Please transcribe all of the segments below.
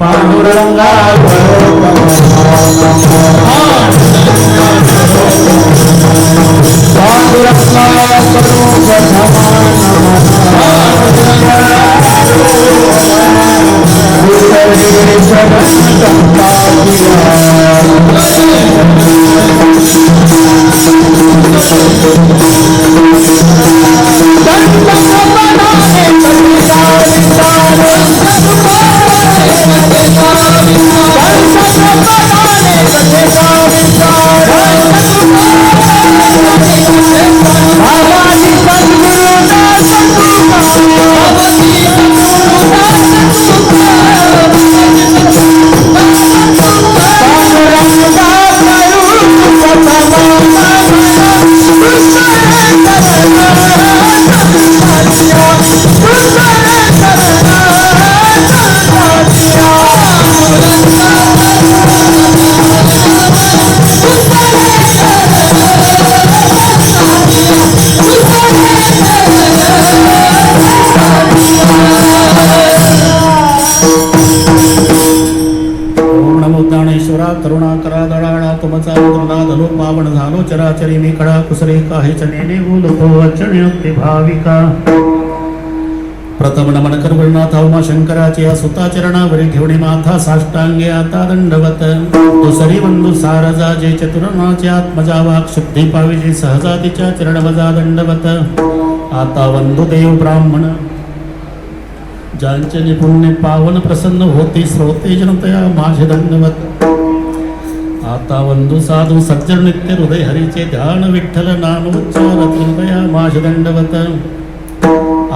पांडुरंगा करुणाकरा दळाळा तुमचा रुद्रनादलो पावन झालो चराचरी मी कडा कुसरे काहीच नेने बोलतो वचनयुक्ती भाविका प्रथम नमन करवरनाथ उमा शंकराची सुता चरणावरी ठेवणे माथा साष्टांगे आता दंडवत दुसरी बंधू सारजा जे चतुरनाचे आत्मजा वाक शुद्धी पाविजे सहजातीच्या चरणवजा दंडवत आता वंदू देव ब्राह्मण ज्यांचे निपुण्य पावन प्रसन्न होती श्रोते जनतया माझे दंडवत आता वंदू साधू सज्जन नित्य हृदय हरीचे ध्यान विठ्ठल नाम उच्चारत हृदया माझे दंडवत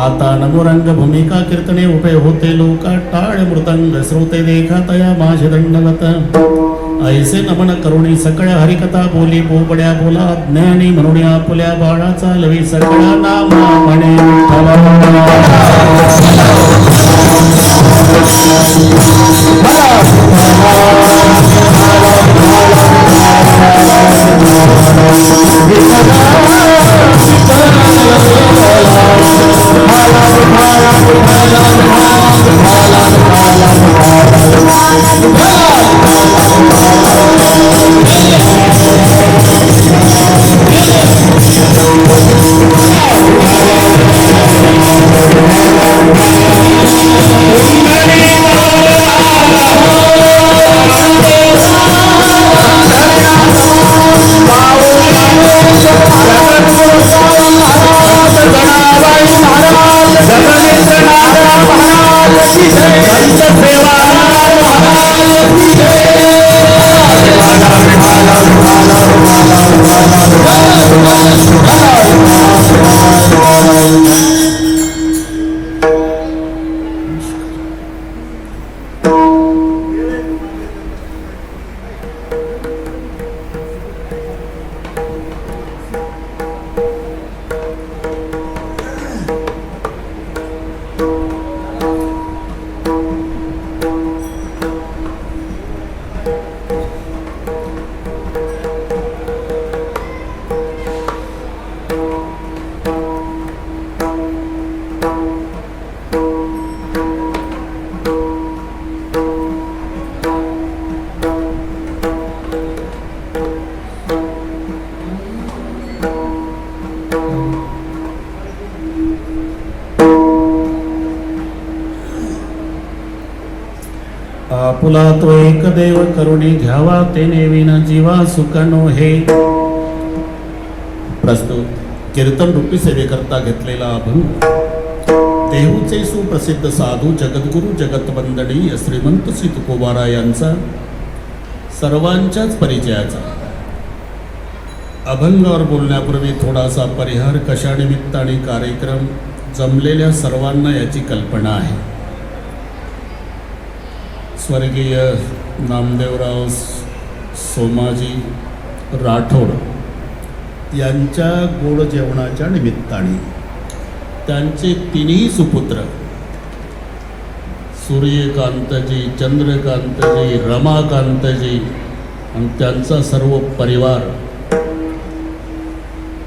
आता नमोरंग भूमिका कीर्तने उभे होते लोका टाळ मृदंग श्रोते देखा तया माझे दंडवत ऐसे नमन करुणी सकळ हरिकथा बोली बोबड्या बोला ज्ञानी म्हणून आपुल्या बाळाचा लवी सकळा नाम म्हणे आपुला तो एक देव करुणी घ्यावा ते नेविन जीवा सुखनो हे प्रस्तुत कीर्तन रूपी सेवेकरता घेतलेला अभंग देहूचे सुप्रसिद्ध साधू जगद्गुरु जगतवंदनीय श्रीमंत श्री तुकोबारा यांचा सर्वांच्याच परिचयाचा अभंगावर बोलण्यापूर्वी थोडासा परिहार कशानिमित्त आणि कार्यक्रम जमलेल्या सर्वांना याची कल्पना आहे. स्वर्गीय नामदेवराव सोमाजी राठोड यांच्या गोड जेवणाच्या निमित्ताने त्यांचे तिन्ही सुपुत्र सूर्यकांतजी, चंद्रकांतजी, रमाकांतजी आणि त्यांचा सर्व परिवार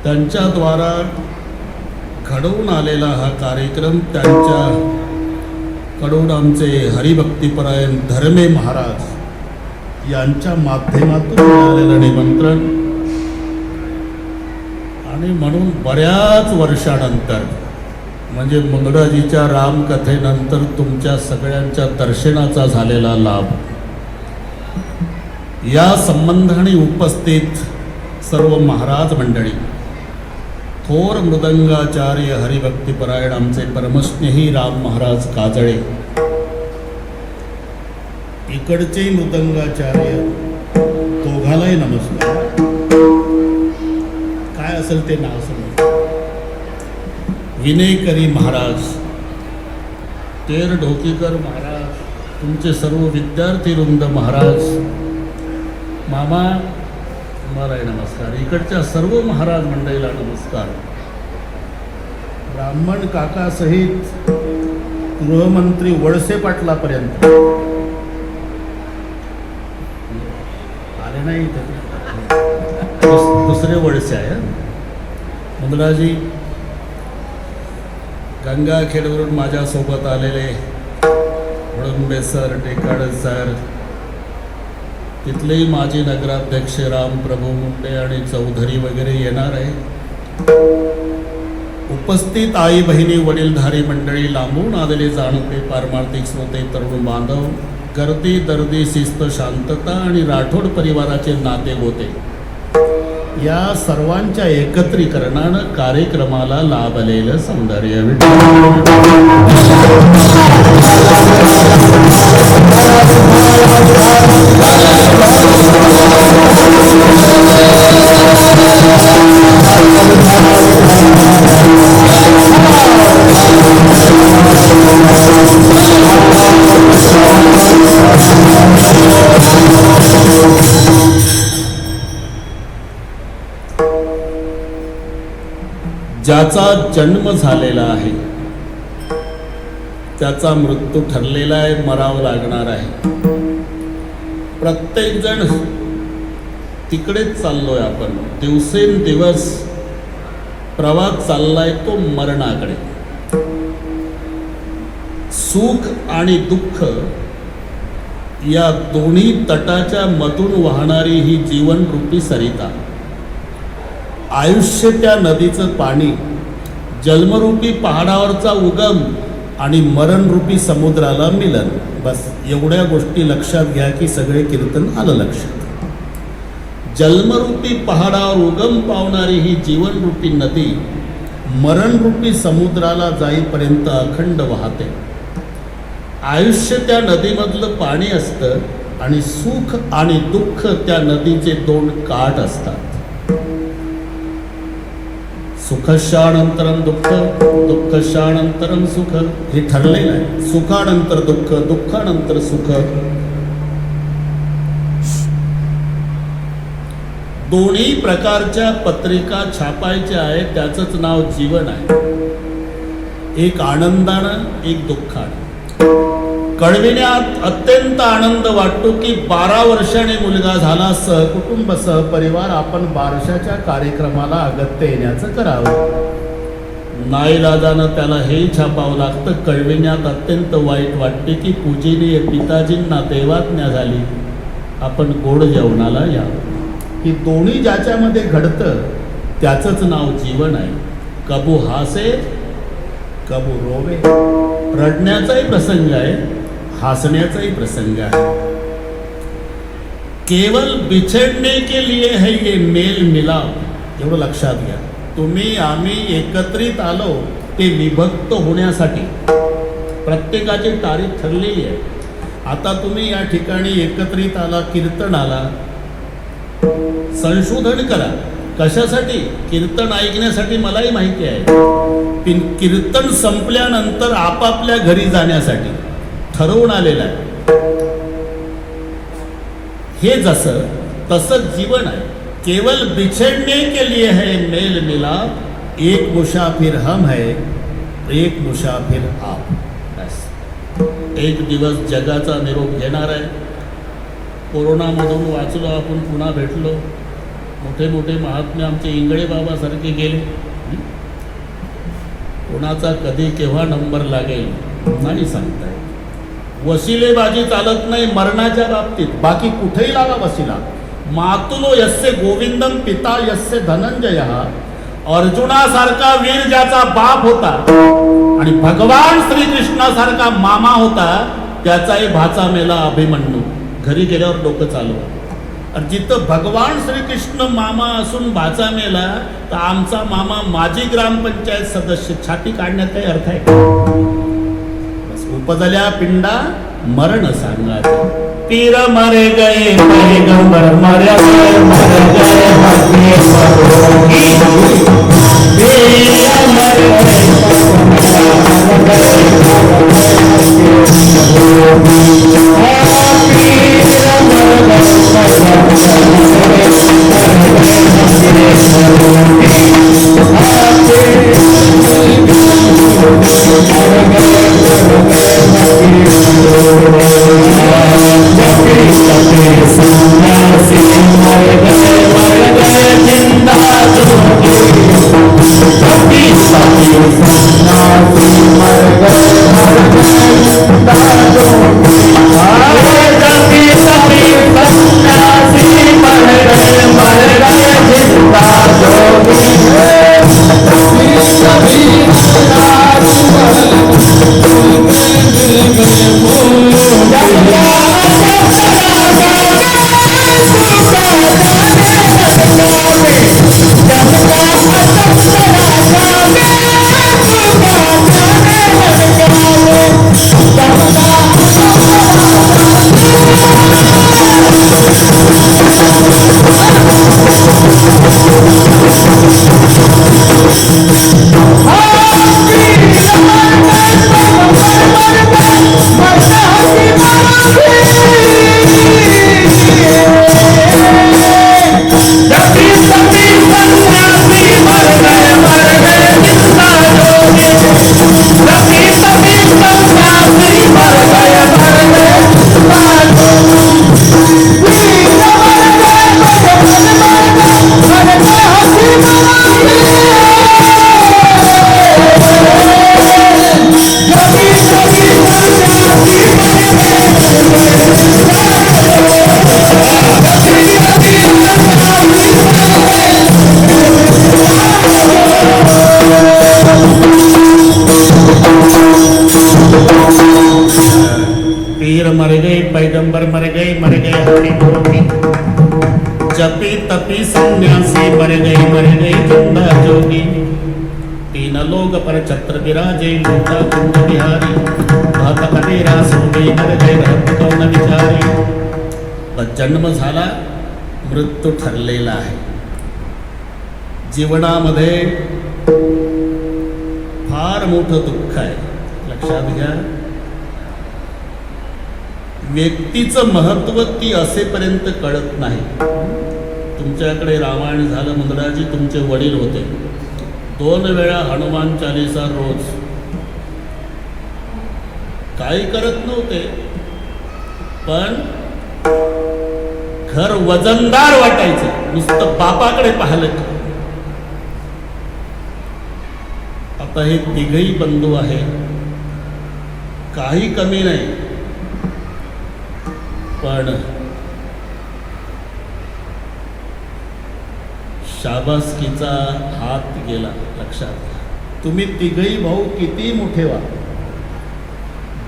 त्यांच्याद्वारा घडवून आलेला हा कार्यक्रम त्यांच्या कडून आमचे हरिभक्तीपरायण धर्मे महाराज यांच्या माध्यमातून मिळालेलं निमंत्रण आणि म्हणून बऱ्याच वर्षानंतर म्हणजे मुंदडाजीच्या रामकथेनंतर तुमच्या सगळ्यांच्या दर्शनाचा झालेला लाभ, या संबंधाने उपस्थित सर्व महाराज मंडळी, थोर मृदंगाचार्य हरिभक्तीपरायण आमचे परमस्नेही राम महाराज काजळे, इकडचे मृदंगाचार्य दोघालाही नमस्कार. काय असेल ते नाव समज. विनयकरी महाराज, तेर ढोकीकर महाराज, तुमचे सर्व विद्यार्थी वृंद महाराज, मामा तुम्हालाही नमस्कार. इकडच्या सर्व महाराज मंडळीला नमस्कार. ब्राह्मण काका सहित गृहमंत्री वळसे पाटलापर्यंत आले नाही. दुसरे वळसे आहे. मुंदडाजी गंगाखेडवरून माझ्यासोबत आलेले वळंबे सर, टेकाड सर, तिथलेही माजी नगराध्यक्ष रामप्रभू मुंडे आणि चौधरी वगैरे येणार आहे. उपस्थित आई बहिणी, वडीलधारी मंडळी, लांबून आलेले जाणते पारमार्थिक श्रोते, तरुण बांधव, गर्दी दर्दी, शिस्त, शांतता आणि राठोड परिवाराचे नाते होते, या सर्वांच्या एकत्रीकरणानं कार्यक्रमाला लाभलेलं सौंदर्य. ज्याचा जन्म झालेला आहे त्याचा मृत्यू ठरलेला आहे, मरावं लागणार आहे. प्रत्येक जण तिकडेच चाललोय. आपण दिवसेंदिवस प्रवास चाललाय तो मरणाकडे. सुख आणि दुःख या दोन्ही तटाच्या मधून वाहणारी ही जीवनरूपी सरिता. आयुष्य त्या नदीचं पाणी, जन्मरूपी पहाडावरचा उगम आणि मरणरूपी समुद्राला मिलन. बस एवढ्या गोष्टी लक्षात घ्या की सगळे कीर्तन आलं लक्षात. जन्मरूपी पहाडावर उगम पावणारी ही जीवनरूपी नदी मरणरूपी समुद्राला जाईपर्यंत अखंड वाहते. आयुष्य त्या नदीमधलं पाणी असतं आणि सुख आणि दुःख त्या नदीचे दोन काठ असतात. सुखशानंतरम दुःख, दुःखशानंतरम सुख, हे ठरलेलं आहे. सुखानंतर दुःख, दुःखानंतर सुख. दोन्ही प्रकारच्या पत्रिका छापायच्या आहेत, त्याचंच नाव जीवन आहे. एक आनंदानं, एक दुःखानं. कळविण्यात अत्यंत आनंद वाटतो की 12 वर्षाने मुलगा झाला, सहकुटुंब सहपरिवार आपण बारशाच्या कार्यक्रमाला अगत्य येण्याचं करावं. नाईलाजानं त्याला हे छापावं लागतं. कळविण्यात अत्यंत वाईट वाटते की पूजनीय पिताजींना देवाज्ञा झाली, आपण गोड जेवणाला या. ही दोन्ही ज्याच्यामध्ये घडतं त्याचंच नाव जीवन आहे. कबू हासे कबू रोवे. रडण्याचाही प्रसंग आहे, हंसण्याचाही प्रसंग आहे. केवल बिछड़ने के लिए है ये मेल मिलाप. एवढं लक्षात घ्या. तुम्ही आम्ही एकत्रित आलो ते विभक्त होण्यासाठी. प्रत्येकाची तारीख ठरलेली आहे. आता तुम्ही या ठिकाणी एकत्रित आला, कीर्तनाला, संशोधन करा. कशासाठी? कीर्तन ऐकण्यासाठी. मलाही माहिती आहे. कीर्तन संपल्यानंतर आपापल्या घरी जाण्यासाठी ठरवून आलेलं आहे. हे जसं तसंच जीवन आहे. केवल बिछड़ने के लिए है मेल मिलाप. एक मुसाफिर हम है, एक मुसाफिर आप. बस एक दिवस जगाचा निरोप घेणार आहे. कोरोनामधून वाचलो आपण, पुन्हा भेटलो. मोठे मोठे महात्मे आमचे इंगळे बाबासारखे गेले. कोणाचा कधी केव्हा नंबर लागेल नाही सांगता येत. वशिलेबाजी चालत नाही मरणाच्या बाबतीत, बाकी कुठेही लावा वशिला. मातुलो यस्य गोविंदम पिता यस्य धनंजय. अर्जुनासारखा वीर ज्याचा बाप होता आणि भगवान श्रीकृष्णासारखा मामा होता त्याचाही भाचा मेला अभिमन्यू. घरी गेल्यावर डोकं चालू. जिथं भगवान श्रीकृष्ण मामा असून भाचा मेला तर आमचा मामा माजी ग्रामपंचायत सदस्य, छाती काढण्यात काही अर्थ आहे का? उपजल्या पिंडा मरण सांगा. पीर मरे गए पैगंबर मर गए मर गए पैगंबर मर गए हरि गोपी. जपी तपी सन्यासी मर गए जिंदा जोगी. तीन लोग पर छत्र विराजे लोका कुंज बिहारी. भात कबीरा सोबे मर गए रहत कौन विचारी. जन्म झाला, मृत्यू ठरलेला आहे. जीवनामध्ये फार मोठं दुःख आहे, लक्षात घ्या. व्यक्तीचं महत्त्व ती असेपर्यंत कळत नाही. तुमच्याकडे रामायण झालं, मुंदराजी तुमचे वडील होते, 2 वेळा हनुमान चालीसा रोज. काही करत नव्हते, पण घर वजनदार वाटायचं नुसतं बापाकडे पाहिलं. आता हे तिघही बंधू आहे, काही कमी नाही, पण शाबासकीचा हात गेला. लक्षात घ्या. तुम्ही तिघही भाऊ किती मोठे व्हा,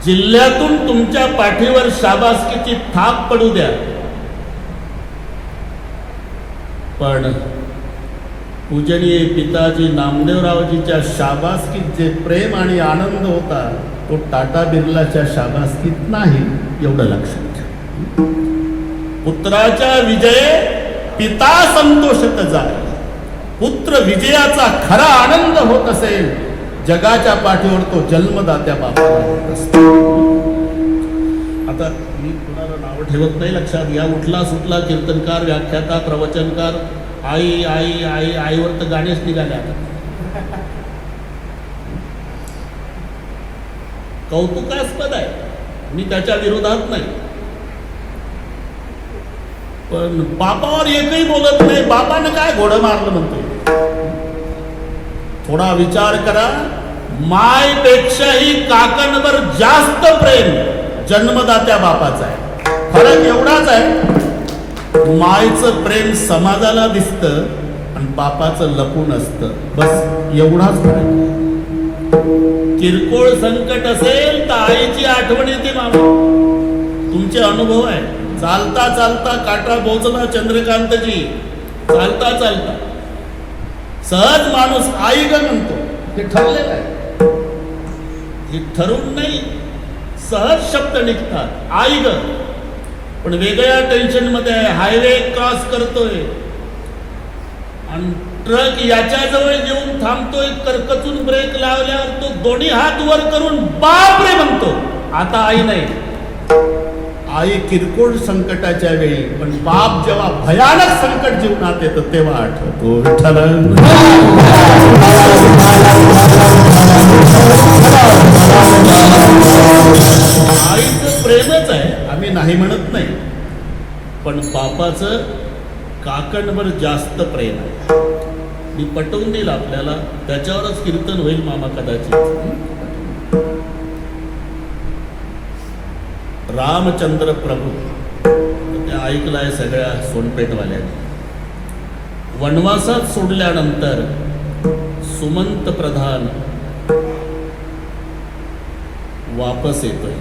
जिल्ह्यातून तुमच्या पाठीवर शाबासकीची थाप पडू द्या, पण पूजनीय पिताजी नामदेवरावजीच्या शाबासकीत जे प्रेम आणि आनंद होता तो टाटा बिर्लाच्या शाबासकीत नाही, एवढं लक्षात घ्या. पुत्राच्या विजये पिता संतोषत जाय. पुत्र विजयाचा खरा आनंद होत असेल, जगाच्या पाठीवर तो जन्मदात्या बापाला होत असतो. आता मी कुणाला नाव ठेवत नाही, लक्षात घ्या. उठला सुटला कीर्तनकार, व्याख्याता, प्रवचनकार, आई आई आई आईवर तर गाणेच निघाले. आता कौतुकास्पद आहे, मी त्याच्या विरोधात नाही, पण बापावर एकही बोलत नाही. बापानं काय घोडं मारलं म्हणते. थोडा विचार करा. मायपेक्षाही काकांवर जास्त प्रेम जन्मदात्या बापाचा आहे. फरक एवढाच आहे, मायचं प्रेम समाजाला दिसतं आणि बापाचं लपून असतं, बस एवढाच फरक आहे. किरकोळ संकट असेल तर आईची आठवण येते मामा. तुमचे अनुभव आहे. चालता चालता काटा बोचला चंद्रकांतजी, चालता चालता सहज माणूस आई ग म्हणतो. हे ठरलेलं आहे, हे ठरून नाही, सहज शब्द निघतात आई ग. पण वेगळ्या टेन्शन मध्ये आहे. हायवे क्रॉस करतोय आणि ट्रक याच्याजवळ येऊन थांबतोय. करकचून ब्रेक लावल्यावर तो दोन्ही हात वर करून बाप रे म्हणतो. आता आई नाही. आई किरकोळ संकटाच्या वेळी, पण बाप जेव्हा भयानक संकट जीवनात येतं तेव्हा आठवतो विठ्ठल. आईचं प्रेमच आहे, आम्ही नाही म्हणत नाही, पण बापाचं काकणवर जास्त प्रेम आहे. मी पटवून देईल आपल्याला, त्याच्यावरच कीर्तन होईल मामा कदाचित. रामचंद्र प्रभू ते ऐकलाय सगळ्या सोनपेठवाल्यांनी. वनवासात सोडल्यानंतर सुमंत प्रधान वापस येतोय.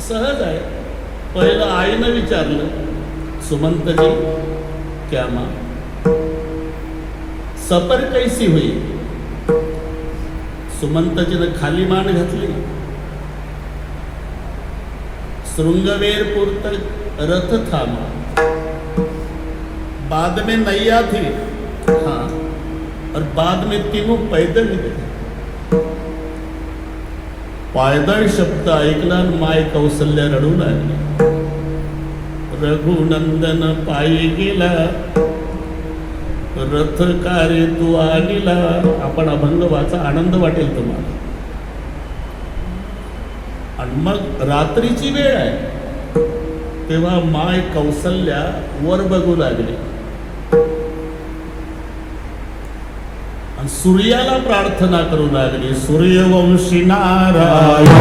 सहज आहे. पहिलं आईनं विचारलं, सुमंतजी क्या मां सफर कैसी हुई. सुमंतजीनं खाली मान घातली. श्रृंगवेरपुर तक रथ थामा, बाद में नैया थी, हाँ, और बाद में तीनों पैदल गए. पायदळ शब्द ऐकला माय कौसल्या रडू लागली. रघुनंदन पायी गेला, रथ कार्य तू आलीला. आपण अभंग वाचा, आनंद वाटेल तुम्हाला. आणि मग रात्रीची वेळ आहे, तेव्हा माय कौसल्या वर बघू लागली आणि सूर्याला प्रार्थना करू लागली. सूर्यवंशी नारायण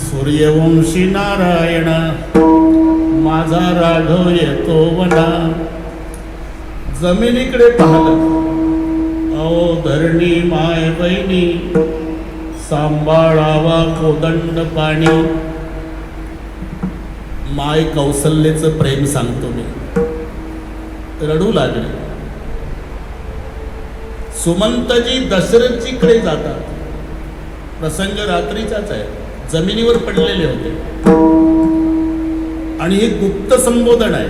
सूर्यवंशी नारायण माझा राघव येतो वना. जमिनीकडे पाहिलं, अहो धरणी माय बहिणी, सांभाळावा कोदंड पाणी. माय कौसल्येचं प्रेम सांगतो मी. रडू लागले. सुमंतजी दशरथजीकडे जातात. प्रसंग रात्रीचाच आहे. जमिनीवर पडलेले होते आणि हे गुप्त संबोधन आहे.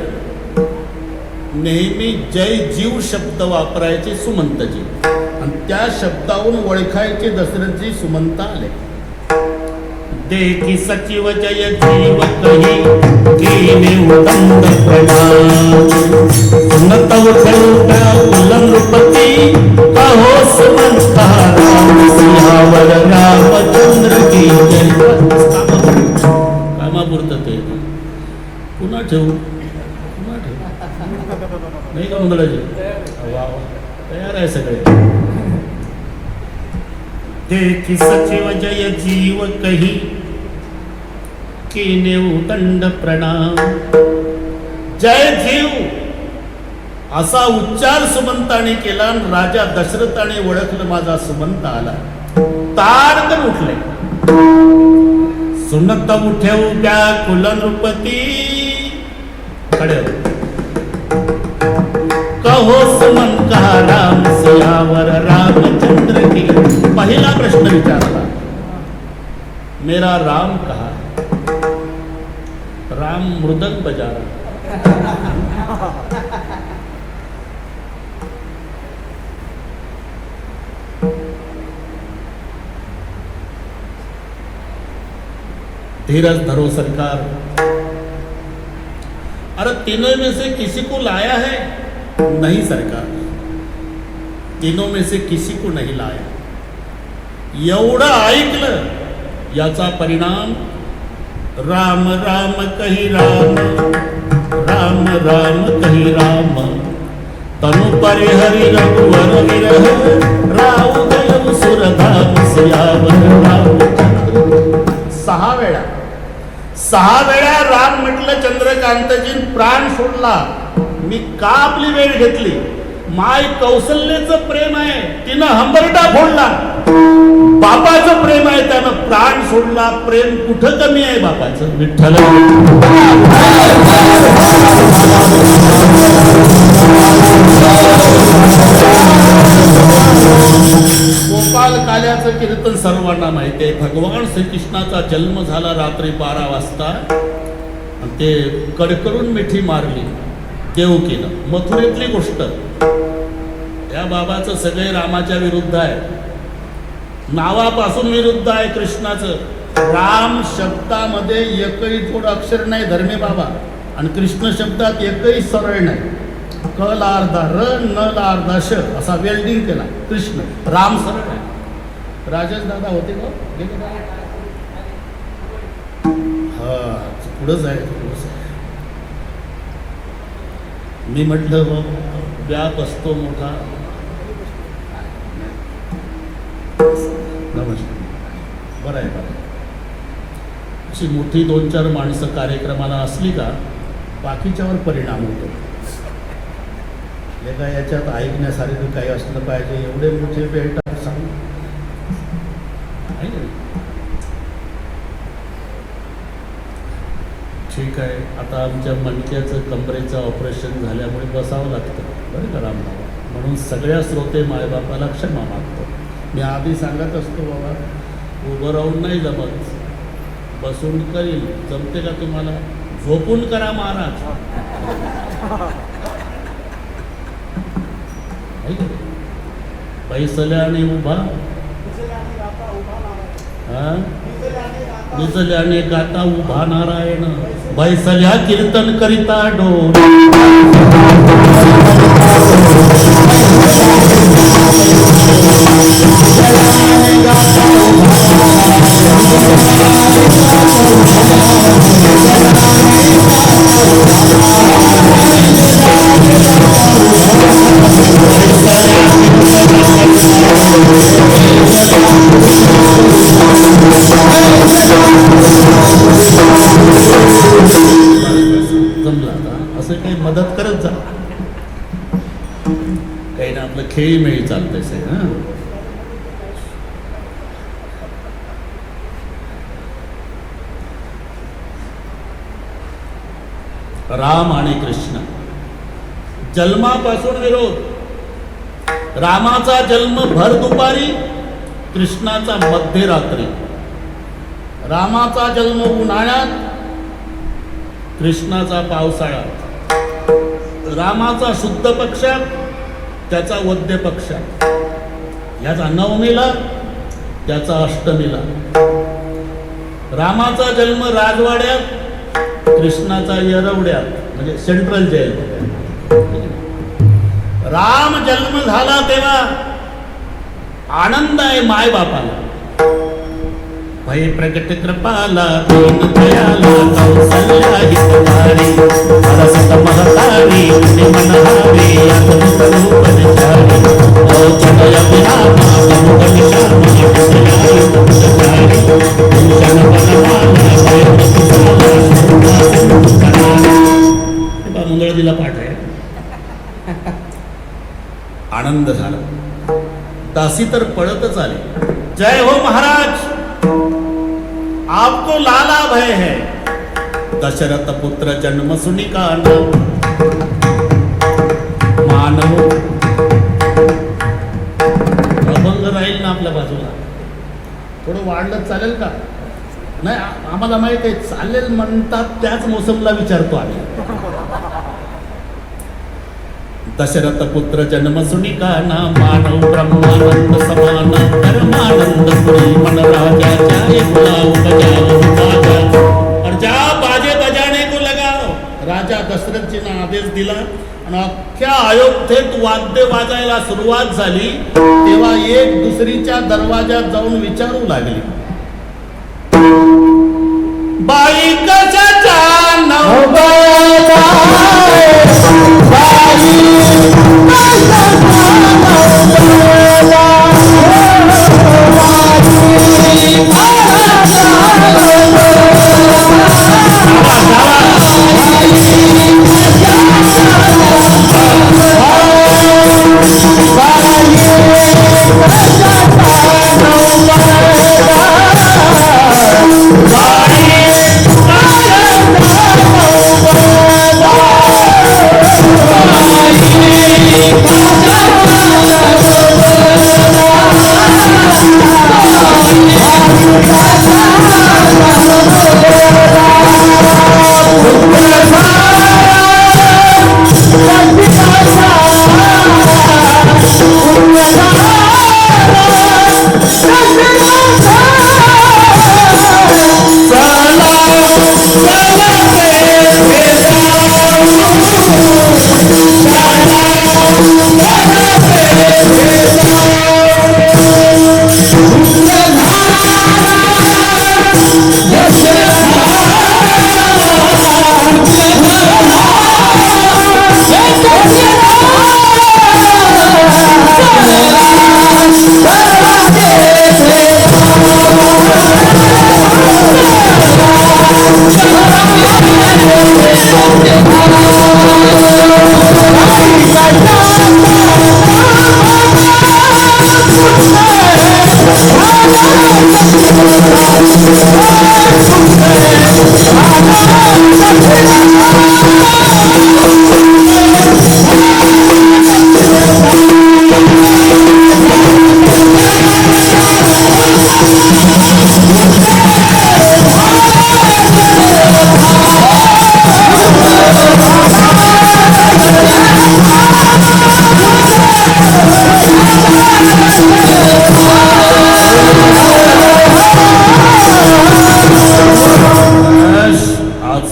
नेहमी जय जीव शब्द वापरायचे सुमंतजी आणि त्या शब्दावरून ओळखायचे दशरथजी सुमंत आले. देखी सचिव जय जीव कही कीने उदंड प्रणाम. सुनत उठलता उलंगपती का कहो सुमंता राम सियावर रामचंद्र की जय. कामापुरतं ते पुन्हा ठेवू नाही का मंडळाचे वा तयार आहे सगळे. देखी सचिव जय जीव कही कीने दंड प्रणाम. जय जीव असा उच्चार सुमंताने केला आणि राजा दशरथाने ओळखलं माझा सुमंत आला. ताडकन उठले. सुनत उठे उभ्या कुलनृपती खडे कहो सुमंत राम सियावर रामचंद्र की. पहिला प्रश्न विचारला मेरा राम कहा. राम मृदंग बजा रहा. धीरज धरो सरकार. अरे तीनों में से किसी को लाया है. नहीं सरकार, तीनों में से किसी को नहीं लाया. एवढं ऐकलं याचा परिणाम राम राम कही राम राम राम कही राम तनु परिहरि रघुवर विरह राव गयम सुरधाम सियावर रामचंद्र. सहा वेळा राम म्हटलं चंद्रकांतजी प्राण सोडला. मी का आपली वेळ घेतली. माय कौशल्याचं प्रेम आहे तिनं हंबरडा फोडला. बापाचं प्रेम आहे त्यानं प्राण सोडला. प्रेम कुठं कमी आहे बापाचं. विठ्ठल गोपाल काल्याचं कीर्तन सर्वांना माहिती आहे. भगवान श्रीकृष्णाचा जन्म झाला रात्री 12 वाजता. ते कडकडून मिठी मारली देवकीनं. मथुरेतली गोष्ट. या बाबाचं सगळे रामाच्या विरुद्ध आहे. नावापासून विरुद्ध आहे कृष्णाचं. राम शब्दामध्ये एकही जोड अक्षर नाही धर्मे बाबा. आणि कृष्ण शब्दात एकही सरळ नाही. क ला अर्धा र न ला अर्धा श असा वेल्डिंग केला कृष्ण. राम सरळ आहे. राजेश दादा होते का हा पुढंच आहे. मी म्हटलं व्याप असतो मोठा. नमस्कार. बरं आहे बरं. अशी मोठी 2-4 माणसं कार्यक्रमाला असली का बाकीच्यावर परिणाम होतो. एका याच्यात ऐकण्यासारखं काही असलं पाहिजे. एवढे मोठे भेटतात सांग. ठीक आहे. आता आमच्या मणक्याचं कमरेचं ऑपरेशन झाल्यामुळे बसावं लागतं बरं का रामबाबा. म्हणून सगळ्या श्रोते मायबापाला क्षमा मागतो. मी आधी सांगत असतो बाबा उभं राहून नाही जमत. बसून करील. जमते का तुम्हाला. झोपून करा महाराज. बैसल्याने उभा निजल्याने गाता उभा नारायण. बैसल्या कीर्तन करिता डोल. जमला आता असं काही मदत करत जा. काही ना आपलं खेळीमेळी चालतंय सगळं. राम आणि कृष्ण जन्मापासून विरोध. रामाचा जन्म भर दुपारी, कृष्णाचा मध्यरात्री. रामाचा जन्म उन्हाळ्यात, कृष्णाचा पावसाळ्यात. रामाचा शुद्ध पक्षात, त्याचा वद्य पक्षात. याचा नवमीला, त्याचा अष्टमीला. रामाचा जन्म राजवाड्यात, कृष्णाचा येरवड्यात म्हणजे सेंट्रल जेल. राम जन्म झाला तेव्हा आनंद आहे माय बापाला. भय प्रगट कृपाला दीन दयाला कौसल्या हितकारी सरसत महतारी मनहारी अद्भुत रूप विचारी औषधय विरामा बहुगण श्यामी विषयायु उपचारी भूषण बनमाला भय मुंदळदीला पाठ आहे. आनंद झाला. दासी तर पळतच आले. जय हो महाराज, आपको लाला भय है. दशरथ पुत्र जन्म सुनी का मानव अभंग राहील ना आपल्या बाजूला. थोडं वाढलं चालेल का? नाही, आम्हाला माहित आहे चालेल म्हणतात त्याच मोसमला विचारतो आम्ही. दशरथ पुत्र जन्म सुनी का ना मानव ब्रह्मानंद समान धर्मानंद पुरी मन राजा कुला उपजा और जा बाजे बजाने को लगाओ. राजा दशरथ जी ने आदेश दिला आणि अख्ख्या अयोध्येत वाद्य वाजायला सुरुवात झाली. तेव्हा एक दुसरीच्या दरवाजात जाऊन विचारू लागली, बाई कशाच्या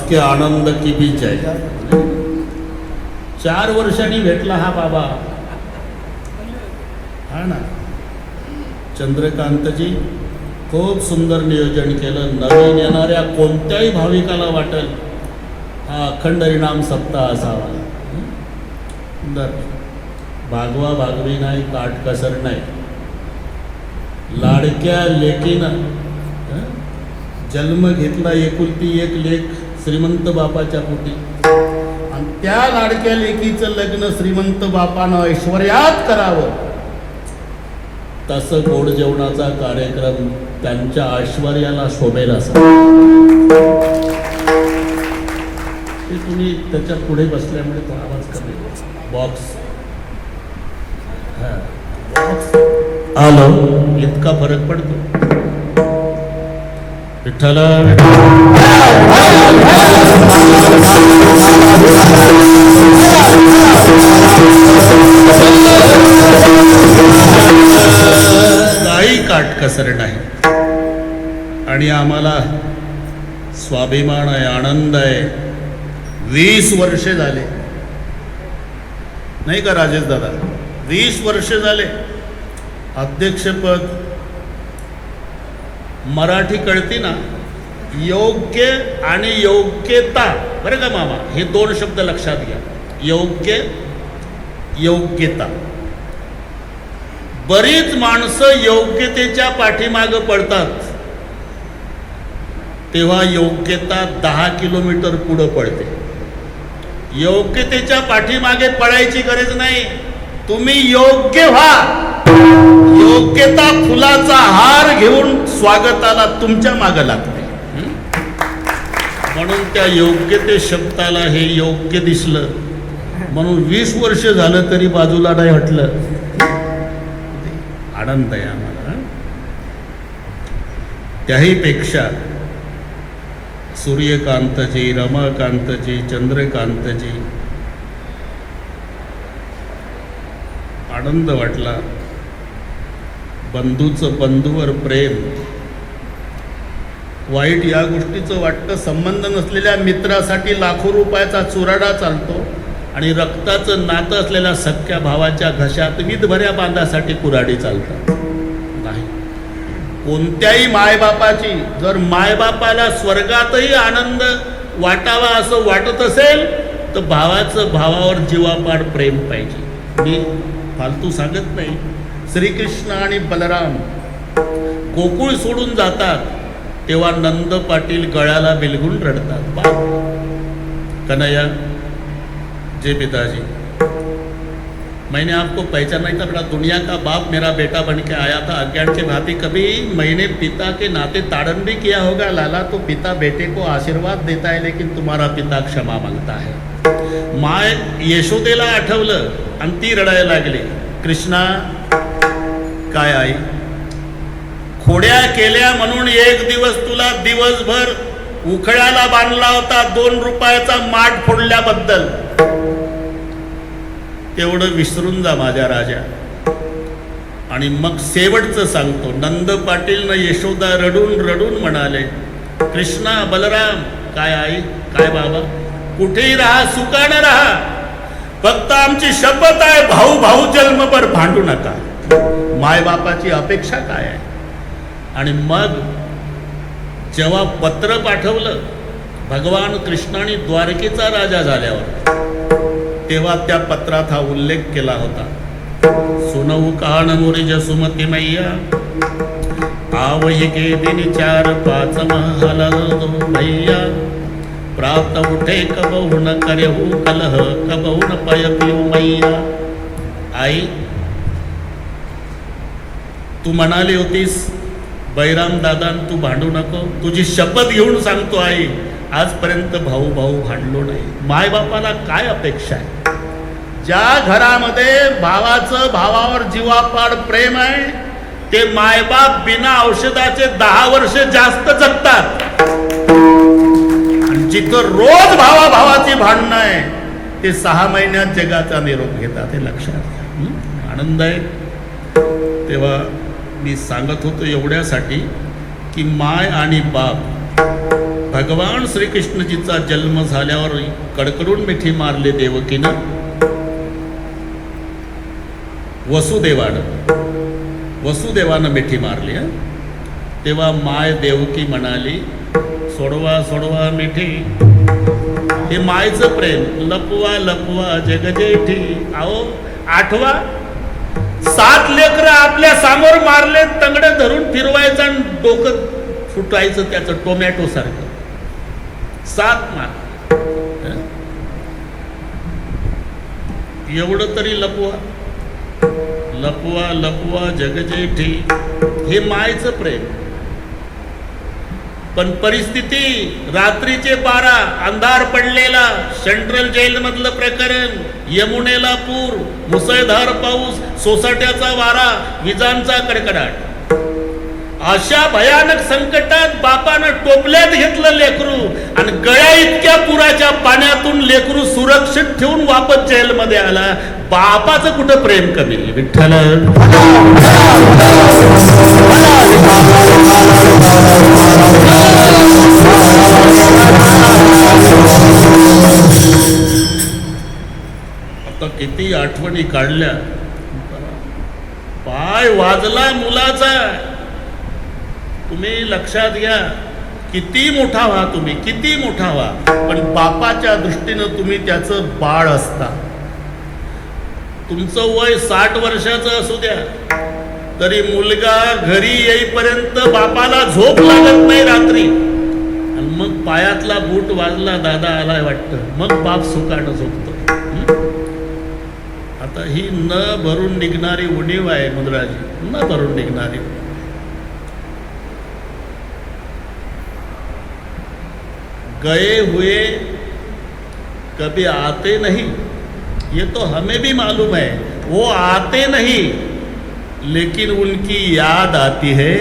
के आनंद की बीच आहे. 4 वर्षांनी भेटला हा बाबा, हा ना. चंद्रकांतजी खूप सुंदर नियोजन केलं. नवीन येणाऱ्या कोणत्याही भाविकाला वाटेल हा अखंड हरिनाम सप्ताह असावा. सुंदर. भागवा भागवी नाही, काटकसर नाही. लाडक्या लेकीनं जन्म घेतला, एकुलती एक लेक श्रीमंत बापाच्या पोटी, आणि त्या लाडक्या लेकीचं लग्न श्रीमंत बापानं ऐश्वर्यात करावं. तसं गोड जेवणाचा कार्यक्रम त्यांच्या ऐश्वर्याला शोभेल असं. ते तुम्ही त्याच्या पुढे बसल्यामुळे तो आवाज कमी. बॉक्स आलो इतका फरक पडतो. विठ्ठल काही काटकसर नाही. आणि आम्हाला स्वाभिमान आहे, आनंद आहे. 20 वर्षे झाले नाही का राजेश दादा? 20 वर्षे झाले अध्यक्षपद मराठी कळती ना, योग्य आणि योग्यता, बरं का मामा, हे दोन शब्द लक्षात घ्या. योग्य, योग्यता. बरीच माणसं योग्यतेच्या पाठीमागं पडतात, तेव्हा योग्यता 10 किलोमीटर पुढं पडते. योग्यतेच्या पाठीमागे पडायची गरज नाही, तुम्ही योग्य व्हा. योग्यता फुलाचा हार घेऊन स्वागताला तुमच्या मागं लागते. म्हणून त्या योग्यते शब्दाला हे योग्य दिसलं म्हणून 20 वर्ष झालं तरी बाजूला नाही हटलं. आनंद आहे आम्हाला. त्याही पेक्षा सूर्यकांतजी, रमाकांतजी, चंद्रकांतजी, आनंद वाटला. बंधूचं बंधूवर प्रेम, वाईट या गोष्टीचं वाटतं. संबंध नसलेल्या मित्रासाठी लाखो रुपयाचा चुराडा चालतो आणि रक्ताचं नातं असलेल्या सख्या भावाच्या घशात विधभऱ्या बांधासाठी कुऱ्हाडी चालतात. नाही, कोणत्याही मायबापाची जर मायबापाला स्वर्गातही आनंद वाटावा असं वाटत असेल तर भावाचं भावावर जीवापाड प्रेम पाहिजे. मी फालतू सांगत नाही. श्रीकृष्ण आणि बलराम गोकुळ सोडून जातात तेव्हा नंद पाटील गळ्याला बिलगून रडतात. बाप कन्हैया, जे पिताजी, मैंने आपको पहचाना नहीं था बेटा, दुनिया का बाप मेरा बेटा बन के आया था. अज्ञान के भांति कभी मैंने पिता के नाते ताड़न भी किया होगा. लाला, तो पिता बेटे को आशीर्वाद देता है लेकिन तुम्हारा पिता क्षमा मांगता है. माय यशोदेला आठवलं आणि ती रडायला लागली. कृष्णा, काय आई, खोड्या केल्या म्हणून एक दिवस तुला दिवसभर उखळ्याला बांधला होता 2 रुपयाचा माठ फोडल्याबद्दल. तेवढं विसरून जा माझ्या राजा. आणि मग शेवटचं सांगतो. नंद पाटील न यशोदा रडून रडून म्हणाले, कृष्णा, बलराम, काय आई, काय बाबा, कुठेही राहा, सुखानं राहा, फक्त आमची शपथ आहे, भाऊ भाऊ जन्मभर भांडू नका. मायबापाची अपेक्षा काय आहे. आणि मग जेव्हा पत्र पाठवलं भगवान कृष्णाने द्वारकेचा राजा झाल्यावर, तेव्हा त्या पत्रात हा उल्लेख केला होता. सुनऊ कान मोरी जसुमती मैया, आवही के दिन 4-5 महल दो भैया, प्राप्त उठे कबहू न करेहू कलह, कबहू न पय पिऊ मैया. आई, तू म्हणाली होतीस बैराम दादा तू भांडू नको. तुझी शपथ घेऊन सांगतो आई, आजपर्यंत भाऊ भाऊ भांडलो नाही. मायबापाला काय अपेक्षा आहे. ज्या घरामध्ये भावाचं भावावर जीवापाड प्रेम आहे ते मायबाप बिना औषधाचे 10 वर्ष जास्त जगतात. आणि जिथं रोज भावाभावाची भांडणं आहे ते 6 महिन्यात जगाचा निरोप घेतात. हे लक्षात घ्या. आनंद आहे. तेव्हा मी सांगत होतो एवढ्यासाठी की माय आणि बाप, भगवान श्रीकृष्णजीचा जन्म झाल्यावर कडकडून मिठी मारले देवकीनं, वसुदेवानं मिठी मारली. तेव्हा माय देवकी म्हणाली, सोडवा सोडवा मिठी. हे मायचं प्रेम. लपवा लपवा जगजेठी. अहो, आठवा, 7 लेकरं आपल्या समोर मारले, तंगडं धरून फिरवायचं आणि डोकं फुटायचं त्याचं टोमॅटो सारखं. 7 मार. एवढं तरी लपवा लपवा लपवा जगजेठी. हे मायचं प्रेम. पण परिस्थिती, रात्रीचे 12, अंधार पडलेला, सेंट्रल जेल मधलं प्रकरण, यमुनेला पूर, मुसळधार पाऊस, सोसाट्याचा वारा, विजांचा कडकडाट. अशा भयानक संकटात बापानं टोपल्यात घेतलं लेकरू आणि गळ्या इतक्या पुराच्या पाण्यातून लेकरू सुरक्षित ठेवून वापस जेलमध्ये आला. बापाचं कुठं प्रेम कमी. विठ्ठल आता किती आठवणी काढल्या. पाय वाजला मुलाचा. तुम्ही लक्षात घ्या, किती मोठा व्हा तुम्ही, किती मोठा व्हा, पण बापाच्या दृष्टीनं तुम्ही त्याचं बाळ असता. तुमचं वय 60 वर्षाचं असू द्या, तरी मुलगा घरी येईपर्यंत बापाला झोप लागत नाही रात्री. आणि मग पायातला बूट वाजला, दादा आलाय वाटतं, मग बाप सुखानं झोपतो. आता ही न भरून निघणारी उणीव आहे मुद्राजी, न भरून निघणारी. गए हुए कभी आते नहीं, ये तो हमें भी मालूम है. वो आते नहीं, लेकिन उनकी याद आती है,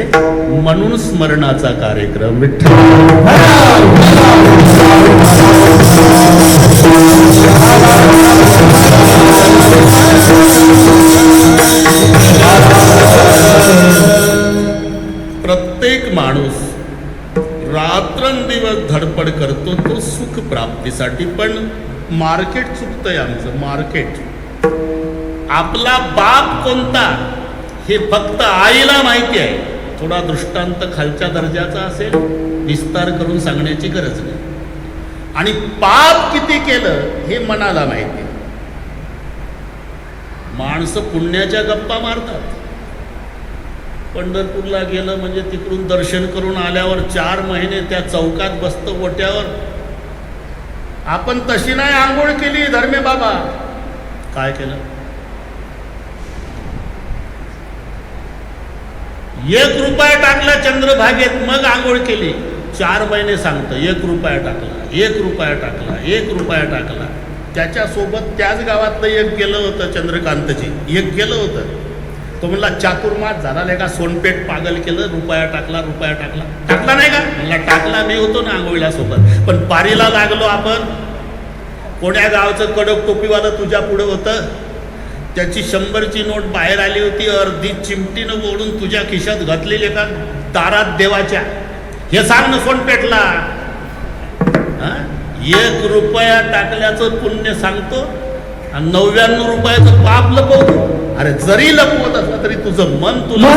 म्हणून स्मरणाचा कार्यक्रम. विठ्ठल प्रत्येक माणूस रात्रंदिवस धडपड करतो तो सुख प्राप्तीसाठी, पण मार्केट चुकतंय आमचं. मार्केट, आपला बाप कोणता हे फक्त आईला माहिती आहे. थोडा दृष्टांत खालच्या दर्जाचा असेल, विस्तार करून सांगण्याची गरज नाही. आणि पाप किती केलं हे मनाला माहिती. माणसं पुण्याच्या गप्पा मारतात. पंढरपूरला गेलं म्हणजे तिकडून दर्शन करून आल्यावर 4 महिने त्या चौकात बसतं ओट्यावर. आपण तशी नाही आंघोळ केली धर्मे बाबा. काय केलं? 1 रुपया टाकला चंद्रभागेत, मग आंघोळ केली. 4 महिने सांगतं 1 रुपया टाकला, 1 रुपया टाकला, 1 रुपया टाकला. त्याच्यासोबत त्याच गावातलं एक गेलं होतं, चंद्रकांतजी एक गेलं होतं. तो म्हणला चातुर्मास झाला का, सोनपेठ पागल केलं, रुपया टाकला, रुपया टाकला. टाकला नाही का? म्हणला टाकला, मी होतो ना आंघोळीला सोबत. पण पारीला लागलो आपण. कोण्या गावचं कडक टोपीवालं तुझ्या पुढं होतं, त्याची 100ची नोट बाहेर आली होती, अर्धी चिमटीनं ओढून तुझ्या खिशात घातलेली का दारात देवाच्या. हे सांग ना सोनपेठला. 1 रुपया टाकल्याचं पुण्य सांगतो आणि 99 रुपयाचं पाप लपवतो. अरे जरी लपवत असलं तरी तुझं मन तुला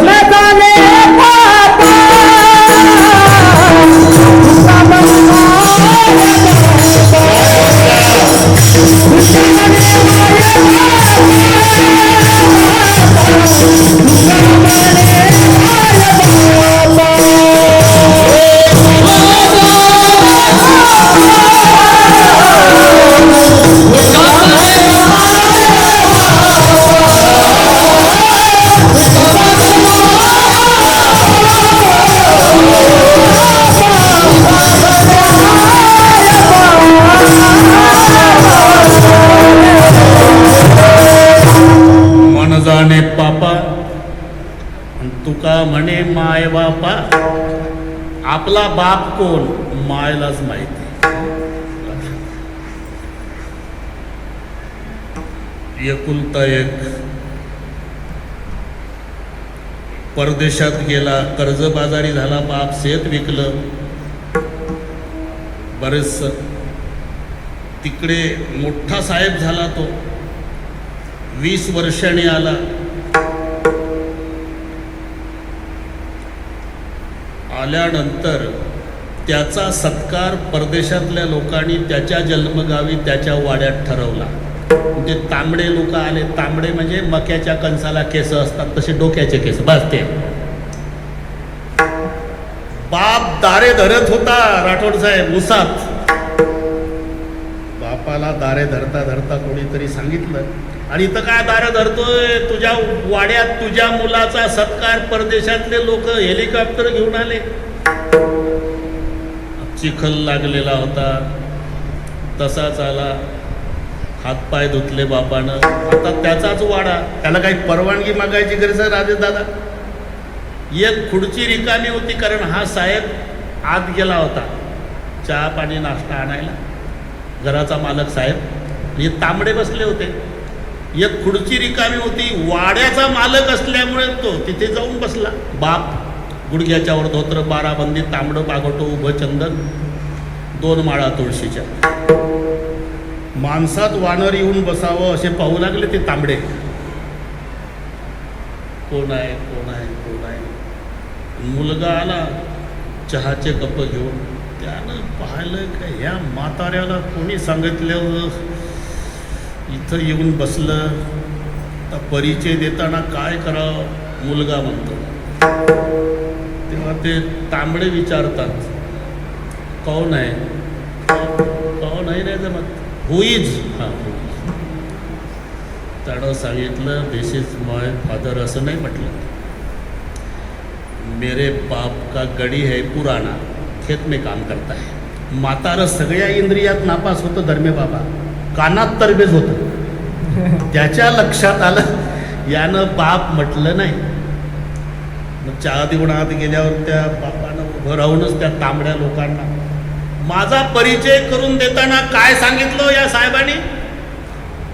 जाणे पापा, तुका म्हणे माय बापा. आपला बाप कोण मायलाच माहिती. एकुलता एक परदेशात गेला, कर्जबाजारी झाला, बाप शेत विकलं बरेच. तिकडे मोठा साहेब झाला तो. 20 वर्षांनी आला. आल्यानंतर त्याचा सत्कार परदेशातल्या लोकांनी त्याच्या जन्मगावी त्याच्या वाड्यात ठरवला. म्हणजे तांबडे लोक आले. तांबडे म्हणजे मक्याच्या कणसाला केस असतात तसे डोक्याचे केस, बस ते. बाप दारे धरत होता राठोड साहेब उसात. बापाला दारे धरता धरता कोणीतरी सांगितलं, आणि इथं काय दारं धरतोय, तुझ्या वाड्यात तुझ्या मुलाचा सत्कार परदेशातले लोक हेलिकॉप्टर घेऊन आले. चिखल लागलेला होता, तसाच आला. हातपाय धुतले बापानं. आता त्याचाच वाडा, त्याला काही परवानगी मागायची गरज आहे राजेश दादा. एक खुर्ची रिकामी होती, कारण हा साहेब आत गेला होता चहा पाणी नाश्ता आणायला. घराचा मालक साहेब, हे तांबडे बसले होते. एक खुर्ची रिकामी होती. वाड्याचा मालक असल्यामुळे तो तिथे जाऊन बसला. बाप गुडघ्याच्या वर धोत्र, 12 बंदी, तांबडं बागोटो, उभं चंदन, 2 माळा तुळशीच्या. माणसात वानर येऊन बसावं असे पाहू लागले ते तांबडे. कोण आहे कोण आहे कोण आहे. मुलगा आला चहाचे कप घेऊन. त्यानं पाहिलं का ह्या म्हाताऱ्याला कोणी सांगितलं इथं येऊन बसलं. तर परिचय देताना काय करावं मुलगा म्हणतो. तेव्हा ते तांबडे विचारतात कौन आहे. कौन आहे नाही जमत. हु इज. हां त्यानं सांगितलं दिस इज माय फादर. असं नाही म्हटलं. मेरे बाप का गडी है पुराना, खेत में काम करता है. म्हातारं सगळ्या इंद्रियात नापास होतं धर्मे बाबा. कानात तरबेज होतं. त्याच्या लक्षात आलं यानं बाप म्हटलं नाही. मग चहा देऊन आत गेल्यावर त्या बापानं उभं राहूनच त्या तांबड्या लोकांना माझा परिचय करून देताना काय सांगितलं या साहेबांनी.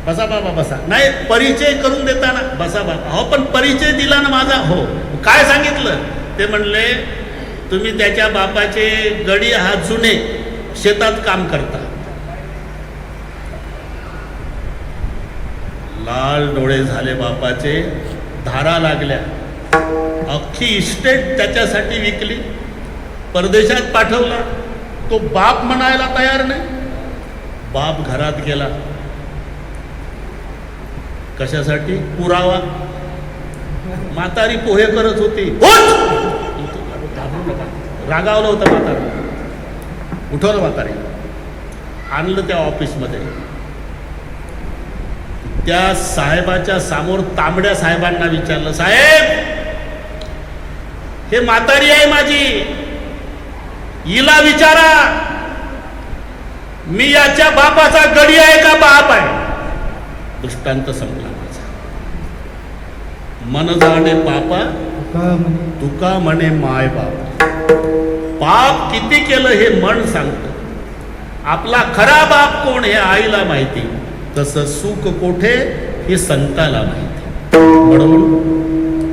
बसा बाबा बसा. नाही परिचय करून देताना बसा बाबा. हो पण परिचय दिला ना माझा. हो काय सांगितलं. ते म्हणले तुम्ही त्याच्या बापाचे गडी आहात जुने, शेतात काम करता. लाल डोळे झाले बापाचे. धारा लागल्या. अख्खी इस्टेट त्याच्यासाठी विकली. परदेशात पाठवला. तो बाप म्हणायला तयार नाही. बाप घरात गेला. कशासाठी. पुरावा. म्हातारी पोहे करत होती. रागावलं होतं म्हातारा. उठवलं म्हातारी. आणलं त्या ऑफिसमध्ये. त्या साहेबाच्या समोर तांबड्या साहेबांना विचारलं साहेब हे म्हातारी आहे माझी, हिला विचारा मी याच्या बापाचा गडी आहे का बाप आहे. दृष्टांत संपला माझा. मन जाणे पापा तुका म्हणे माय बाप. पाप किती केलं हे मन सांगतं. आपला खरा बाप कोण हे आईला माहिती. तसं सुख कोठे हे संताला माहिती. म्हणून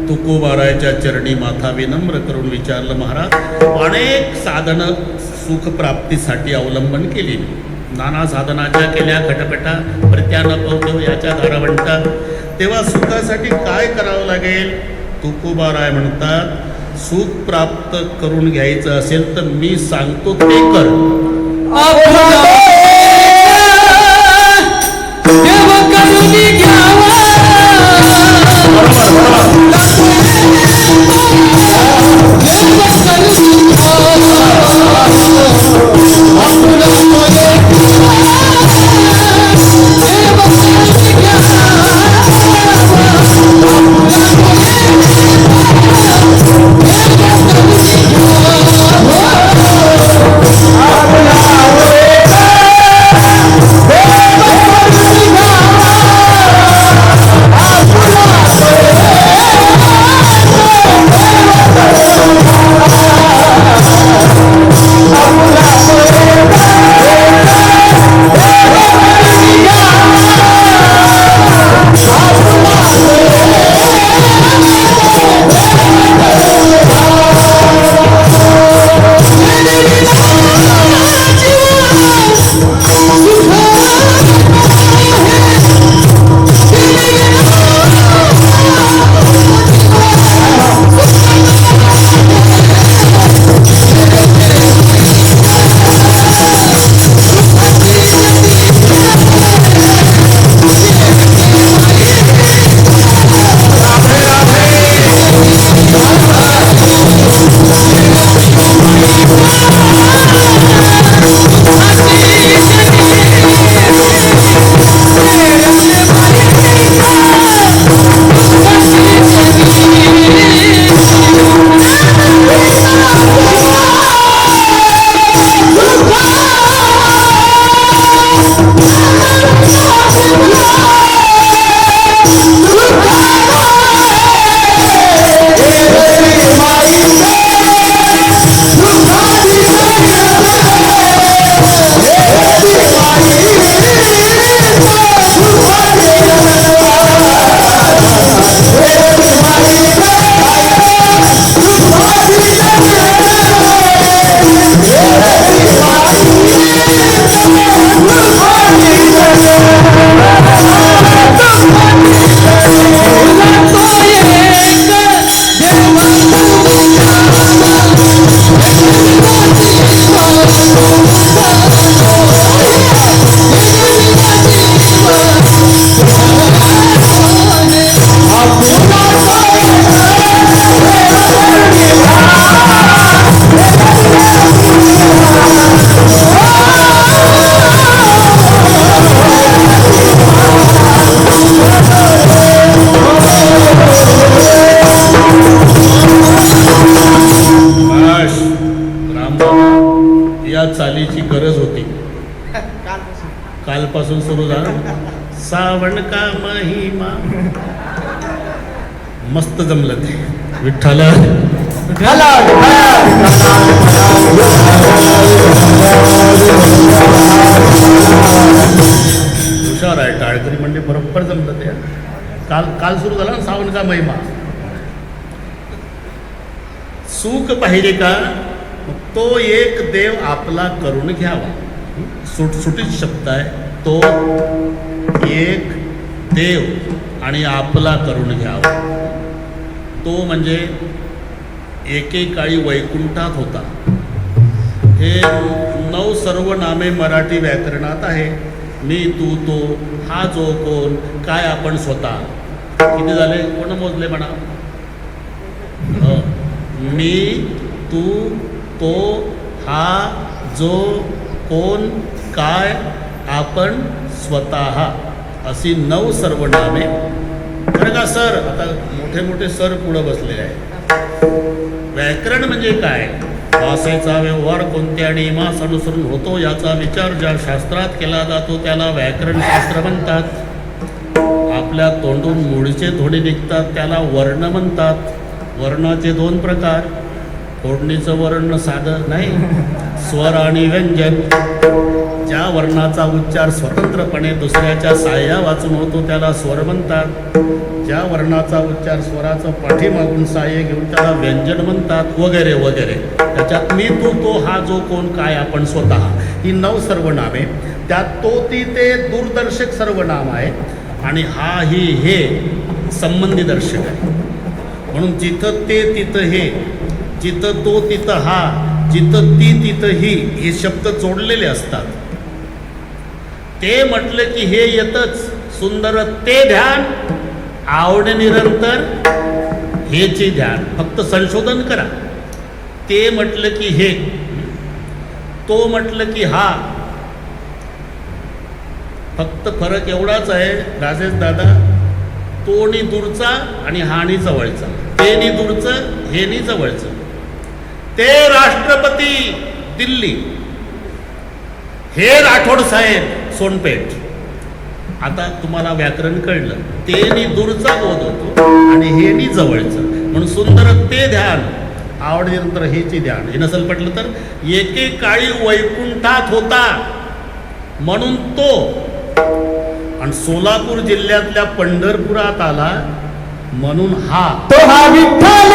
तुकोबारायच्या चरणी माथा विनम्र करून विचारलं महाराज अनेक साधनं सुखप्राप्तीसाठी अवलंबन केली. नाना साधनाच्या केल्या खटपटा प्रत्यानं पवतो याच्या धारावंटा. तेव्हा सुखासाठी काय करावं लागेल. तुकोबाराय म्हणतात सुख प्राप्त करून घ्यायचं असेल तर मी सांगतो ते कर. कालची गरज होती. कालपासून सुरू झालं. सावण का महिमा. मस्त जमलं ते. विठ्ठल हुशार आहे टाळकरी म्हणजे बरोबर जमलं ते. काल सुरू झाला ना सावण का महिमा. सुख पाहिजे का तो एक देव आपला करून घ्यावा. सुटसुटीत शब्द आहे. तो एक देव आणि आपला करून घ्यावा. तो म्हणजे एकेकाळी वैकुंठात होता. हे 9 सर्वनामे मराठी व्याकरणात आहे. मी तू तो हा जो कोण काय आपण स्वतः. किती झाले कोण मोजले म्हणा. मी तू तो हा जो कोण काय आपण स्वतः अशी 9 सर्वनामे. बरं का सर. आता मोठे मोठे सर पुढं बसलेले आहे. व्याकरण म्हणजे काय. भाषेचा व्यवहार कोणत्या नियमास अनुसरून होतो याचा विचार ज्या शास्त्रात केला जातो त्याला व्याकरण शास्त्र म्हणतात. आपल्या तोंडून मूळचे ध्वनी निघतात त्याला वर्ण म्हणतात. वर्णाचे 2 प्रकार. फोडणीचं वर्ण साधं नाही. स्वर आणि व्यंजन. ज्या वर्णाचा उच्चार स्वतंत्रपणे दुसऱ्याच्या साह्या वाचून होतो त्याला स्वर म्हणतात. ज्या वर्णाचा उच्चार स्वराचं पाठीमागून साह्य घेऊन त्याला व्यंजन म्हणतात वगैरे वगैरे. त्याच्यात मी तू तो हा जो कोण काय आपण स्वतः ही 9 सर्वनामे. त्यात तो ती ते दूरदर्शक सर्वनाम आहे आणि हा ही हे संबंधी दर्शक आहे. म्हणून जिथं ते तिथं हे, जिथं तो तिथं हा, जिथं ती तिथं ही हे शब्द जोडलेले असतात. ते म्हटलं की हे येतच. सुंदर ते ध्यान आवड निरंतर हेचे ध्यान. फक्त संशोधन करा. ते म्हटलं की हे, तो म्हटलं की हा. फक्त फरक एवढाच आहे राजेश दादा. तो नी दूरचा आणि हा नी जवळचा. ते नी दूरचं हे नी जवळचं. ते राष्ट्रपती दिल्ली, हे राठोड साहेब सोनपेठ. आता तुम्हाला व्याकरण कळलं. ते नी दूरचा बोध होतो आणि हे नी जवळचं. म्हणून सुंदर ते ध्यान आवडीनंतर हेचे ध्यान. हे नसेल पटलं तर एकेकाळी वैकुंठात होता म्हणून तो. आणि सोलापूर जिल्ह्यातल्या पंढरपुरात आला म्हणून हा. तो हा विठ्ठल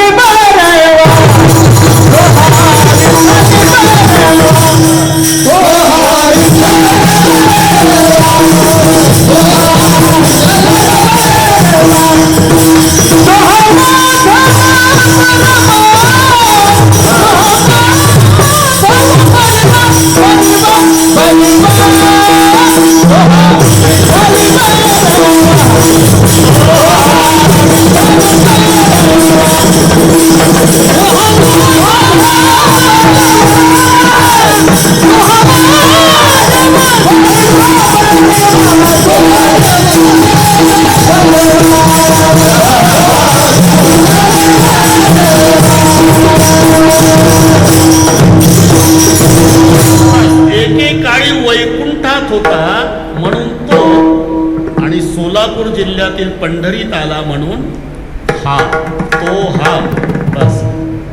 एकेकाळी वैकुंठात होता म्हणून तो. आणि सोलापूर जिल्ह्यातील पंढरीत आला म्हणून हा. तो हा बस.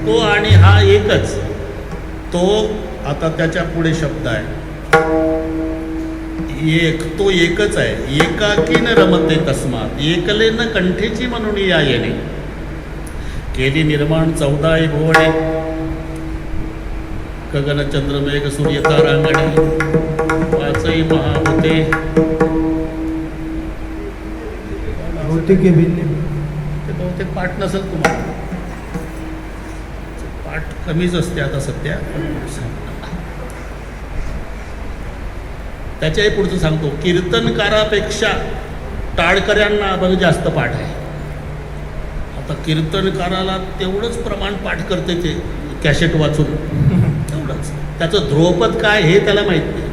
तो आणि हा एकच. तो आता त्याच्या पुढे शब्द आहे एक. तो एकच आहे. एकाकीन रमते तस्मात एकले न कंठेची म्हणून या येणे. केली निर्माण 14 भुवने गगन चंद्र मेघ सूर्य तारांगणे. 5 महाभूते ते बहुतेक पाठ नसेल तुम्हाला. पाठ कमीच असते आता सध्या. त्याच्याही पुढचं सांगतो. कीर्तनकारापेक्षा टाळकऱ्यांना अभंग जास्त पाठ आहे. आता कीर्तनकाराला तेवढंच प्रमाण पाठ करते ते कॅसेट वाचून. तेवढंच. त्याचं ध्रुवपद काय हे त्याला माहीत नाही.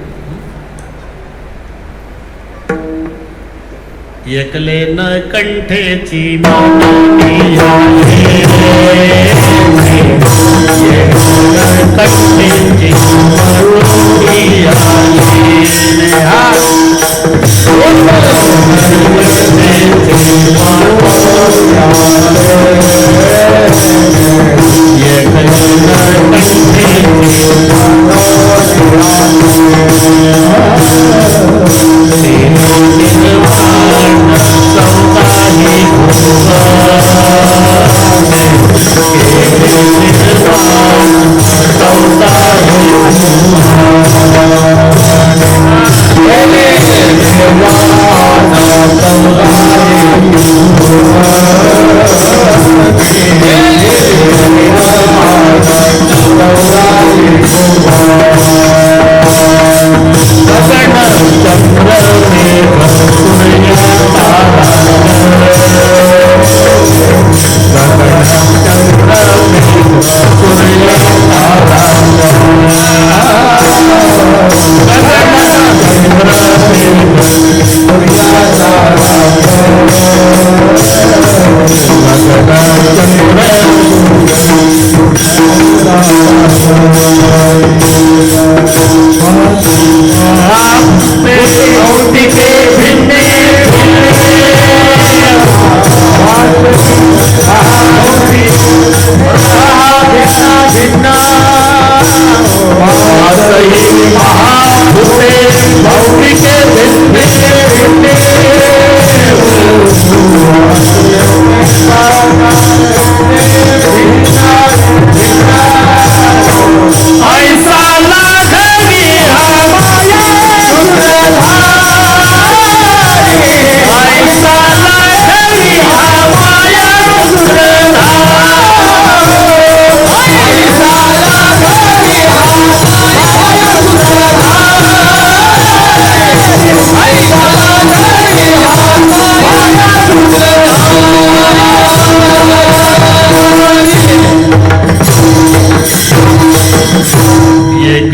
एकले न कंठेची मानिया कंठेची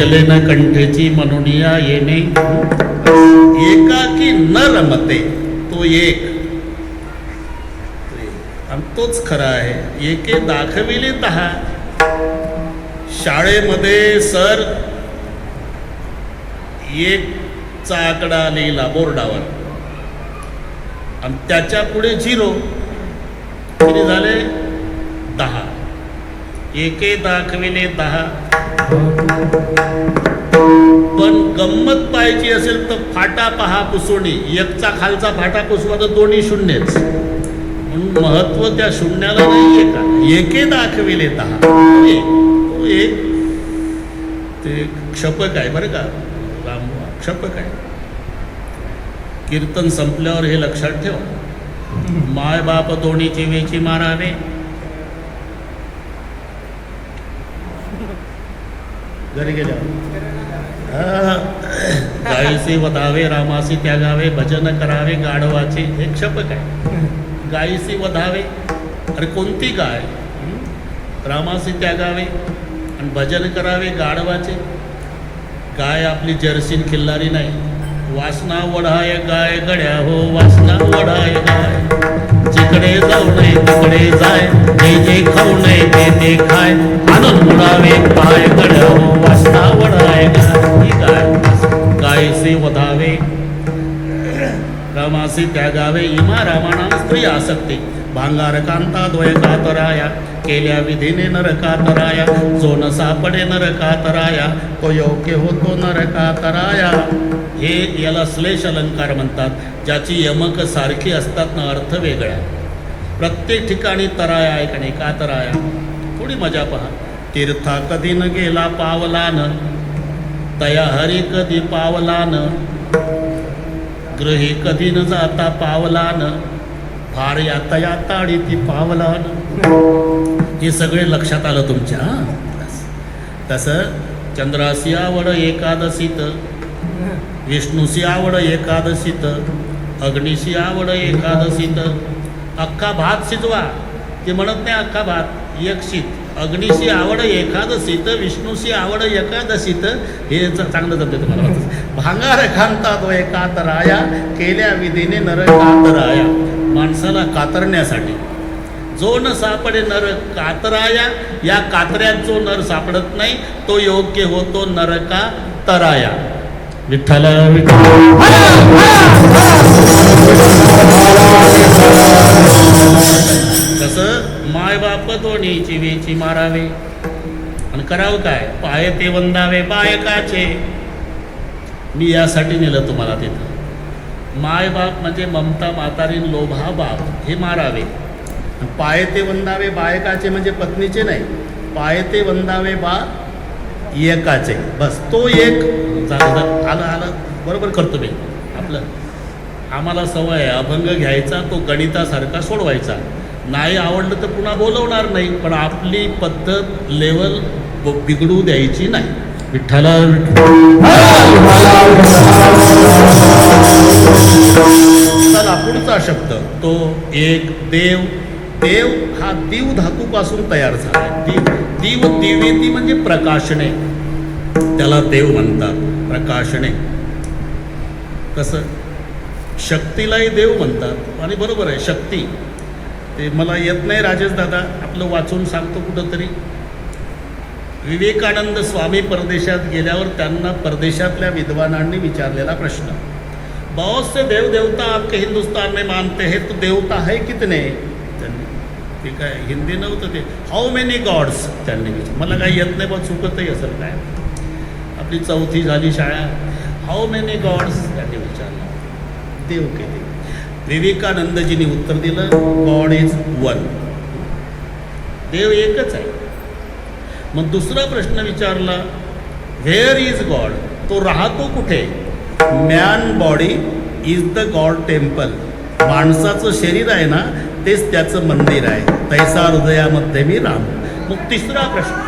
मानिया कंठेची म्हणूनिया येणे एकाकी न रमते तो एक आणि तोच खरा आहे. एके दाखविले 10. शाळेमध्ये सर एकचा आकडा लिहिला बोर्डावर आणि त्याच्या पुढे 0. किती झाले? 10. एके दाखविले 10. पण गंमत पाहिजे असेल तर फाटा पहा पुसोणी. एकचा खालचा फाटा पुसवा तर दोन्ही शून्यच. म्हणून महत्व त्या शून्याला नाहीये का? एके दाखविले 10. तो एक ते क्षपक आहे बरं का, राम क्षपक आहे. कीर्तन संपल्यावर हे लक्षात ठेवा. माय बाप दोन्हीची वेची मारावे. घरी गेल्यावर गायीचे वधावे, रामासी त्यागावे, भजन करावे गाढवाचे. हे क्षपक आहे. गायीचे वधावे, अरे कोणती गाय? रामासी त्यागावे आणि भजन करावे गाढवाचे. गाय आपली जर्सीन खिल्लारी नाही. वासना वढाय गाय गड्या हो, वासना वढाय गाय. जिकडे जाऊ नये तिकडे जाय, जे जे खाऊ नये ते ते खाय. आनंद मुडावे पाय गड्या हो, वासना वढाय गाय. ही गाय गायसे वधावे, रामासी त्यागावे. इमा रामानाम स्त्री आसक्ती. भांगार कांता द्वय कातराया, केल्या विधीने नरकातराया. जो न सापडे नरकातराया, तो योग्य होतो नरकातराया. हे याला श्लेष अलंकार म्हणतात, ज्याची यमक सारखी असतात ना, अर्थ वेगळा. प्रत्येक ठिकाणी तराया आहे का नाही? का तराया? थोडी मजा पहा. तीर्था कधी न गेला पावलान, तया हरी कधी पावलान. ग्रही कधी न जाता पावलान, फार यातायात आडी ती पावलान. हे सगळे लक्षात आलं तुमच्या. तसं चंद्रासी आवड एकादशीत, विष्णूसी आवड एकादशीत, अग्निशी आवड एकादशीत. अख्खा भात शिजवा ते म्हणत नाही. अख्खा भात यक्षित अग्निशी आवड एकादशीत विष्णूशी आवड एकादशीत हे चांगलं जमते तुम्हाला. भांगार खांतात व कातराया केल्या विधीने नर कातराया. माणसाला कातरण्यासाठी जो न सापडे नर कातराया, या कातऱ्यात जो नर सापडत नाही तो योग्य होतो नरका तराया. विठ्ठल कसं माय बाप दोन्हीची वेची मारावे आणि करावं काय, पाय ते वंदावे बायकाचे. मी यासाठी नेलं तुम्हाला तिथं. माय बाप म्हणजे ममता म्हातारीन लोभा बाप हे मारावे. पाय ते वंदावे बायकाचे म्हणजे पत्नीचे नाही, पाय ते वंदावे बा एकाचे. बस तो एक आलं बरोबर करतो मी आपलं. आम्हाला सवय आहे अभंग घ्यायचा, तो गणितासारखा सोडवायचा. नाही आवडलं तर पुन्हा बोलवणार नाही, पण आपली पद्धत लेवल बिघडू द्यायची नाही. विठ्ठला चला पुढचा शब्द तो एक देव. देव हा दीव धातूपासून तयार झाला. दीव दिवेती म्हणजे प्रकाशने, त्याला देव म्हणतात. प्रकाशने कसं शक्तीलाही देव म्हणतात आणि बरोबर आहे शक्ती. ते मला येत नाही राजेश दादा, आपलं वाचून सांगतो कुठंतरी. विवेकानंद स्वामी परदेशात गेल्यावर त्यांना परदेशातल्या विद्वानांनी विचारलेला प्रश्न, बहुत से देव देवता आपके हिंदुस्तान में मानते हैं तो देवता है कितने. त्यांनी ते काय हिंदी नव्हतं ते, हाऊ मेनी गॉड्स त्यांनी विचार. मला काही येत नाही पण चुकतही असेल काय, आपली 4थी झाली शाळा. हाऊ मेनी गॉड्स त्यांनी विचारलं, देव किती. विवेकानंदजींनी उत्तर दिलं, गॉड इज वन. देव एकच आहे. मग दुसरा प्रश्न विचारला, व्हेअर इज गॉड, तो राहतो कुठे. Man body is the God temple. माणसाचं शरीर आहे ना तेच त्याचं मंदिर आहे. तैसा हृदयामध्ये मी राम. मग तिसरा प्रश्न,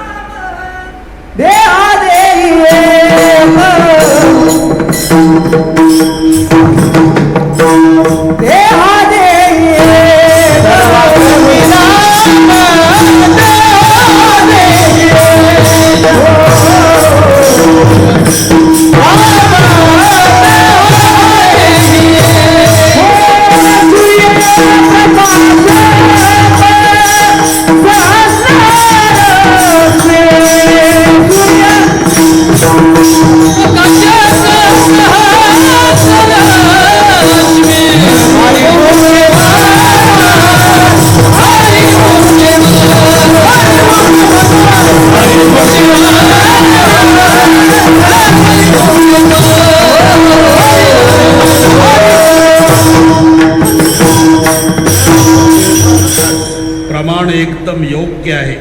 प्रमाण एकदम योग्य आहे.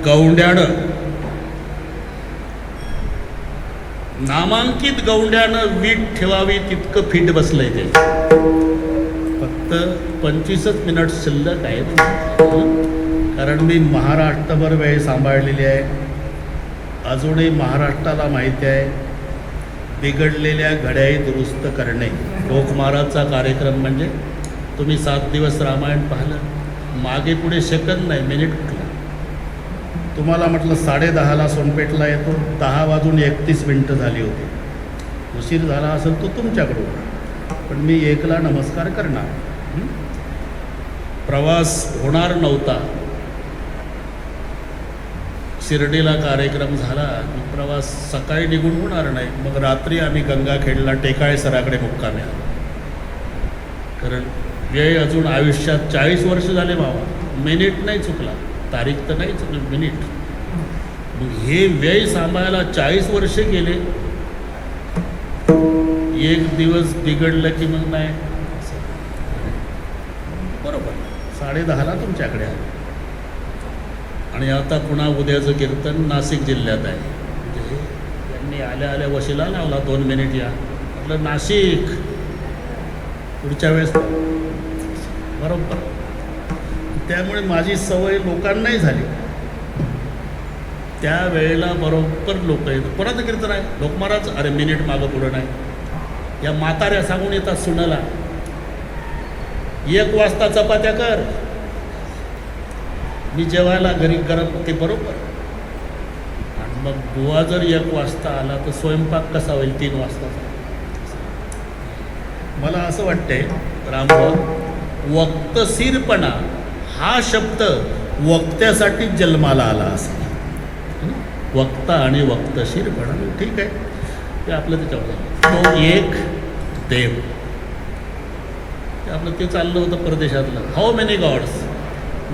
गौंड्यानं नामांकित गौंड्यानं वीट ठेवावी तितकं फिट बसलंय ते. फक्त 25 मिनिट शिल्लक आहेत, कारण मी महाराष्ट्रभर वेळ सांभाळलेली आहे. अजूनही महाराष्ट्राला माहिती आहे बिघडलेल्या घड्याळी दुरुस्त करणे. लोकमाराचा कार्यक्रम म्हणजे तुम्ही 7 दिवस रामायण पाहिलं, मागे पुढे सेकंद नाही, मिनिट कुठला. तुम्हाला म्हटलं 10:30ला सोनपेठला येतो, 10:31 झाली होती. उशीर झाला असेल तो तुमच्याकडून, पण मी 1ला नमस्कार करणार. प्रवास होणार नव्हता. शिर्डीला कार्यक्रम झाला, प्रवास सकाळी निघून होणार नाही. मग रात्री आम्ही गंगाखेडला टेकाळे सराकडे मुक्कामी आलो. कारण वेळ अजून आयुष्यात 40 वर्ष झाले बाबा, मिनिट नाही चुकला, तारीख तर नाही चुकली, मिनिट. मग हे वेळ सांभाळायला 40 वर्ष गेले. एक दिवस बिघडलं की मग नाही. बरोबर 10:30ला तुमच्याकडे आलं. आणि आता पुन्हा उद्याचं कीर्तन नाशिक जिल्ह्यात आहे. म्हणजे त्यांनी आल्या आल्या वशिला लावला 2 मिनिट या. म्हटलं नाशिक, पुढच्या वेळेस बरोबर. त्यामुळे माझी सवय लोकांनाही झाली. त्या वेळेला बरोबर लोक येतात. कोणाचं कीर्तन आहे, लोकमाराचं, अरे मिनिट मागं पुढं नाही. या म्हाताऱ्या सांगून येतात सुनाला, 1 वाजता चपात्या कर. मी जेवायला घरी गरम ते बरोबर. आणि मग बुवा जर 1 वाजता आला तर स्वयंपाक कसा होईल 3 वाजताचा. मला असं वाटतंय रामभाऊ, वक्तशीरपणा हा शब्द वक्त्यासाठी जन्माला आला असेल. वक्ता आणि वक्तशीरपणा ठीक आहे, ते आपलं त्याच्यावर. तो एक देव, ते आपलं ते चाललं होतं परदेशातलं. How many gods,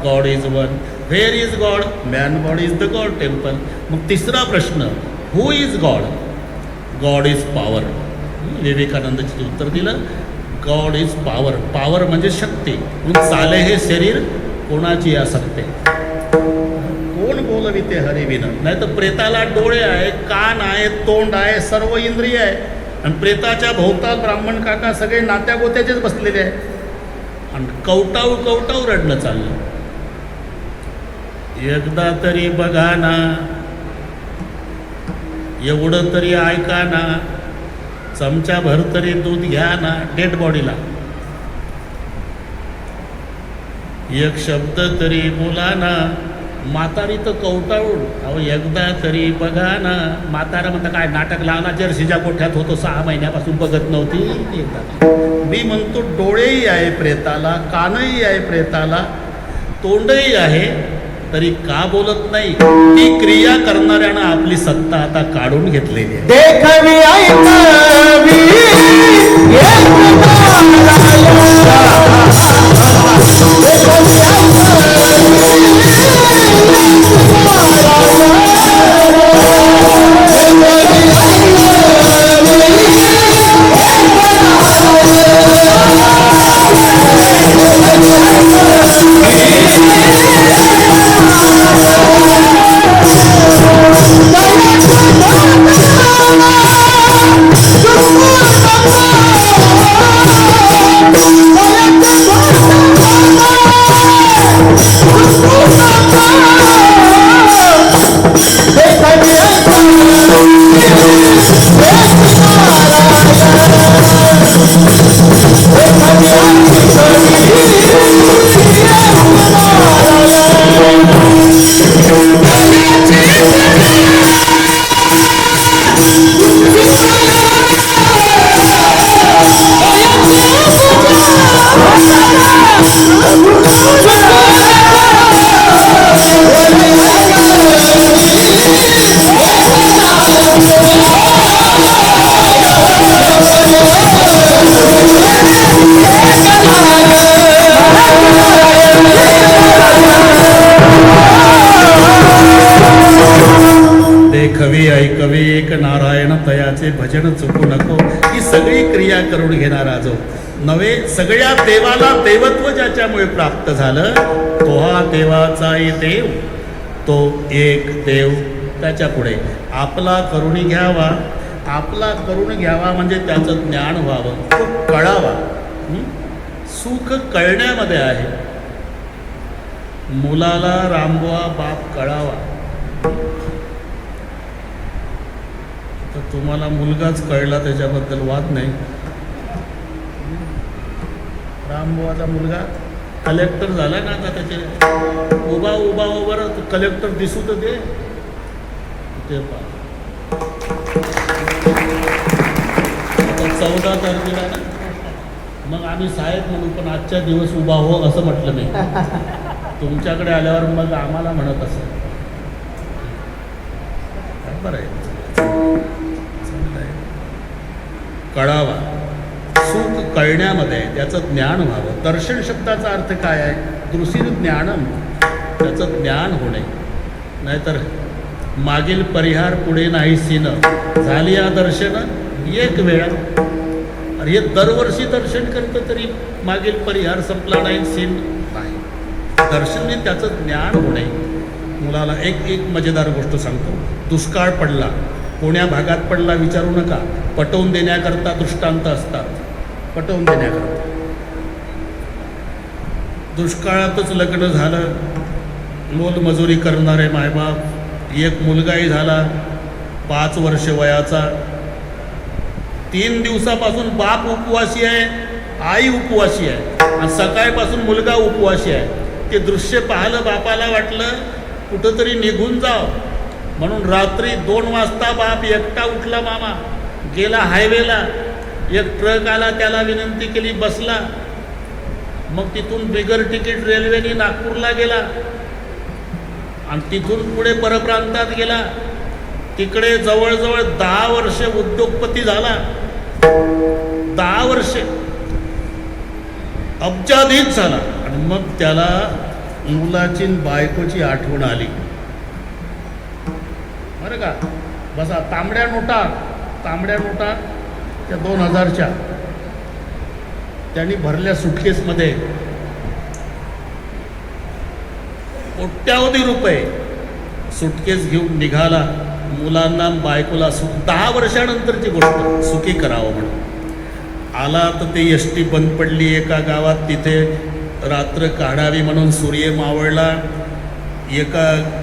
God is one. Where is God, man body is the God temple. मग तिसरा प्रश्न, who is God, God is power. विवेकानंदची उत्तर दिलं, गॉड इज पॉवर. पॉवर म्हणजे शक्ती. म्हणून चाले हे शरीर कोणाची आसक्ते, कोण बोलविते हरिविन. नाही तर प्रेताला डोळे आहे, कान आहे, तोंड आहे, सर्व इंद्रिय आहे. आणि प्रेताच्या भोवताल ब्राह्मण काका सगळे नात्या गोत्याचेच बसलेले आहे. आणि कवटाऊ कवटाऊ रडणं चाललं. एकदा तरी बघा ना, एवढं तरी ऐका ना, चमचा भर तरी दूध घ्या ना. डेड बॉडीला एक शब्द तरी बोला ना. म्हातारी तर कवटाळून, अहो एकदा तरी बघा ना. म्हातारा म्हणता काय नाटक लावला, जर्सीच्या गोठ्यात होतो 6 महिन्यापासून बघत नव्हती. मी म्हणतो डोळेही आहे प्रेताला, कानही आहे प्रेताला, तोंडही आहे, तरी का बोलत नाही. ती क्रिया करणाऱ्यानं आपली सत्ता आता काढून घेतलेली आहे. देखवी ऐकावी ऐकवे एक नारायण तयाचे भजन चुकू नको. ही सगळी क्रिया करून घेणारा जो नव्हे, सगळ्या देवाला देवत्व ज्याच्यामुळे प्राप्त झालं, तो हा देवाचाही देव, तो एक देव. त्याच्या पुढे आपला करुणी घ्यावा. आपला करून घ्यावा म्हणजे त्याचं ज्ञान व्हावं, तो कळावा. सुख कळण्यामध्ये आहे. मुलाला रामबुवा बाप कळावा. तर तुम्हाला मुलगाच कळला त्याच्याबद्दल वाद नाही. रामबुवाचा मुलगा कलेक्टर झाला ना, आता त्याचे उभा कलेक्टर दिसू तर दे. ते पहा 14 तारखेला ना, मग आम्ही साहेब म्हणू, पण आजच्या दिवस उभा हो असं म्हटलं नाही. तुमच्याकडे आल्यावर मग आम्हाला म्हणत असं. बरं आहे, कळावा. सुख कळण्यामध्ये त्याचं ज्ञान व्हावं. दर्शन शब्दाचा अर्थ काय आहे? दृशीर ज्ञानम, त्याचं ज्ञान होणे. नाहीतर मागील परिहार पुढे नाही सीन, झाली या दर्शन एक वेळा. अरे हे दरवर्षी दर्शन करतं तरी मागील परिहार संपला नाही, सीन नाही. दर्शनने त्याचं ज्ञान होणे. मुलाला एक मजेदार गोष्ट सांगतो. दुष्काळ पडला, कोण्या भागात पडला विचारू नका. पटवून देण्याकरता दृष्टांत असतात, पटवून देण्याकरता. दुष्काळातच लग्न झालं, मोलमजुरी करणारे मायबाप. एक मुलगाही झाला 5 वर्ष वयाचा. 3 दिवसापासून बाप उपवासी आहे, आई उपवासी आहे, आणि सकाळपासून मुलगा उपवासी आहे. ते दृश्य पाहिलं बापाला वाटलं कुठंतरी निघून जाव, म्हणून रात्री 2 वाजता बाप एकटा उठला. मामा गेला हायवेला, एक ट्रक आला, त्याला विनंती केली, बसला. मग तिथून बिगर तिकीट रेल्वेने नागपूरला गेला आणि तिथून पुढे परप्रांतात गेला. तिकडे जवळजवळ 10 वर्ष उद्योगपती झाला. 10 वर्षे अब्जाधीश झाला. आणि मग त्याला मुलाची न बायकोची आठवण आली. बरं का, बसा. तांबड्या नोटा त्या 2000च्या त्यांनी भरल्या सुटकेसमध्ये. कोट्यावधी रुपये सुटकेस घेऊन निघाला. मुलांना बायकोला 10 वर्षानंतरची गोष्ट सुखी करावं म्हणून आला. तर ते एसटी बंद पडली एका गावात. तिथे रात्र काढावी म्हणून सूर्य मावळला.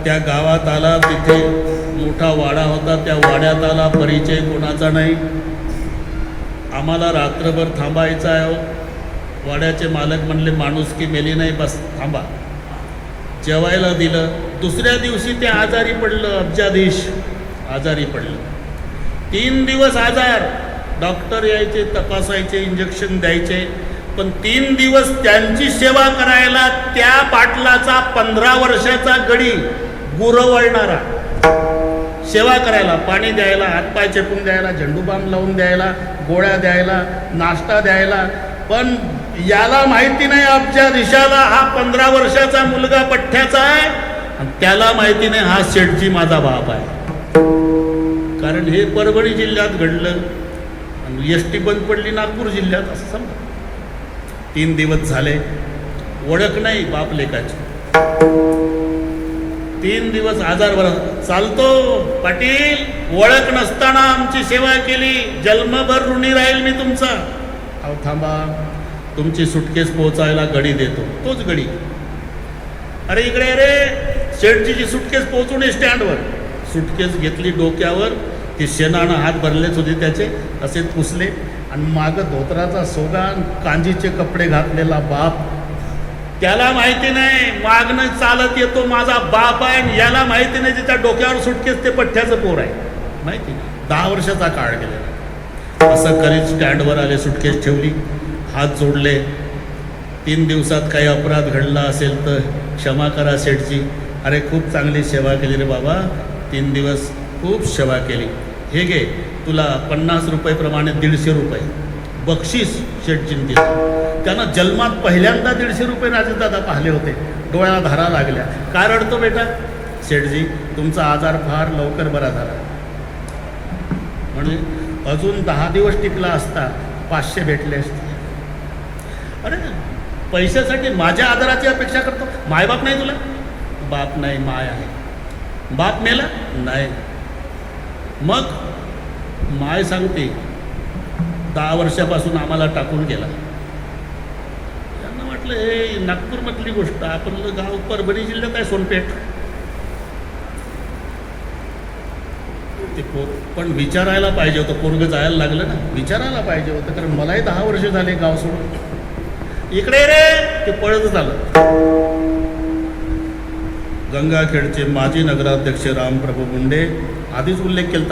त्या गावात आला. तिथे मोठा वाडा होता. त्या वाड्यात आला. परिचय कोणाचा नाही. आम्हाला रात्रभर थांबायचं आहे. वाड्याचे मालक म्हणले माणुसकी मेली नाही, बस थांबा. जेवायला दिलं. दुसऱ्या दिवशी ते आजारी पडलं. अब्जाधीश आजारी पडलं. 3 दिवस आजार. डॉक्टर यायचे, तपासायचे, इंजेक्शन द्यायचे. पण 3 दिवस त्यांची सेवा करायला त्या पाटलाचा 15 वर्षाचा गडी गुरवळणारा सेवा करायला, पाणी द्यायला, हातपाय चेपून द्यायला, झेंडूबाम लावून द्यायला, गोळ्या द्यायला, नाश्ता द्यायला. पण याला माहिती नाही अब्जाधीशाला हा 15 वर्षाचा मुलगा पठ्ठ्याचा आहे. आणि त्याला माहिती नाही हा शेठजी माझा बाप आहे. कारण हे परभणी जिल्ह्यात घडलं आणि एसटी बंद पडली नागपूर जिल्ह्यात, असं समजा. 3 दिवस झाले, ओळख नाही बाप लेकाची. 3 दिवस आजार बरा चालतो. पाटील, ओळख नसताना आमची सेवा केली, जन्मभर ऋणी राहील मी तुमचा. अहो थांबा, तुमची सुटकेस पोहोचायला गडी देतो. तोच गडी. अरे इकडे, अरे शेठजीची सुटकेस पोहोचून स्टँडवर. सुटकेस घेतली डोक्यावर. ते शेणानं हात भरलेच होते त्याचे, असे पुसले. आणि मागं धोत्राचा सोगा, कांजीचे कपडे घातलेला बाप. त्याला माहिती नाही मागणं चालत येतो माझा बाप आहे. आणि याला माहिती नाही त्याच्या डोक्यावर सुटकेस ते पठ्ठ्याचं पोर आहे. माहिती नाही. 10 वर्षाचा काळ गेलेला. असं करीत स्टँडवर आले, सुटकेस ठेवली, हात जोडले. 3 दिवसात काही अपराध घडला असेल तर क्षमा करा शेठजी. अरे खूप चांगली सेवा केली रे बाबा, 3 दिवस खूप सेवा केली. हे घे तुला 50 रुपये 150 रुपये बक्षीस शेठजींनी दिलं. त्यानं जन्मात पहिल्यांदा 150 रुपये राजेदादा पाहिले होते. डोळ्याला धारा लागल्या. काय रडतो बेटा? शेठजी तुमचा आजार फार लवकर बरा झाला. म्हणजे अजून 10 दिवस टिकला असता 500 भेटले असते. अरे पैशासाठी माझ्या आदराची अपेक्षा करतो. मायबाप नाही तुला? बाप नाही, माय आहे. बाप मेला नाही. मग माय सांगते 10 वर्षापासून आम्हाला टाकून गेला. त्यांना वाटलं हे नागपूरमधली गोष्ट, आपलं गाव परभणी जिल्ह्यात आहे, सोनपेठ. ते पण विचारायला पाहिजे होतं. पोरगं जायला लागलं ना, विचारायला पाहिजे होतं. कारण मलाही 10 वर्ष झाले गाव सोडून. इकडे रे, ते पळत आलं. गंगाखेडचे माजी नगराध्यक्ष रामप्रभू मुंडे, आधीच उल्लेख केला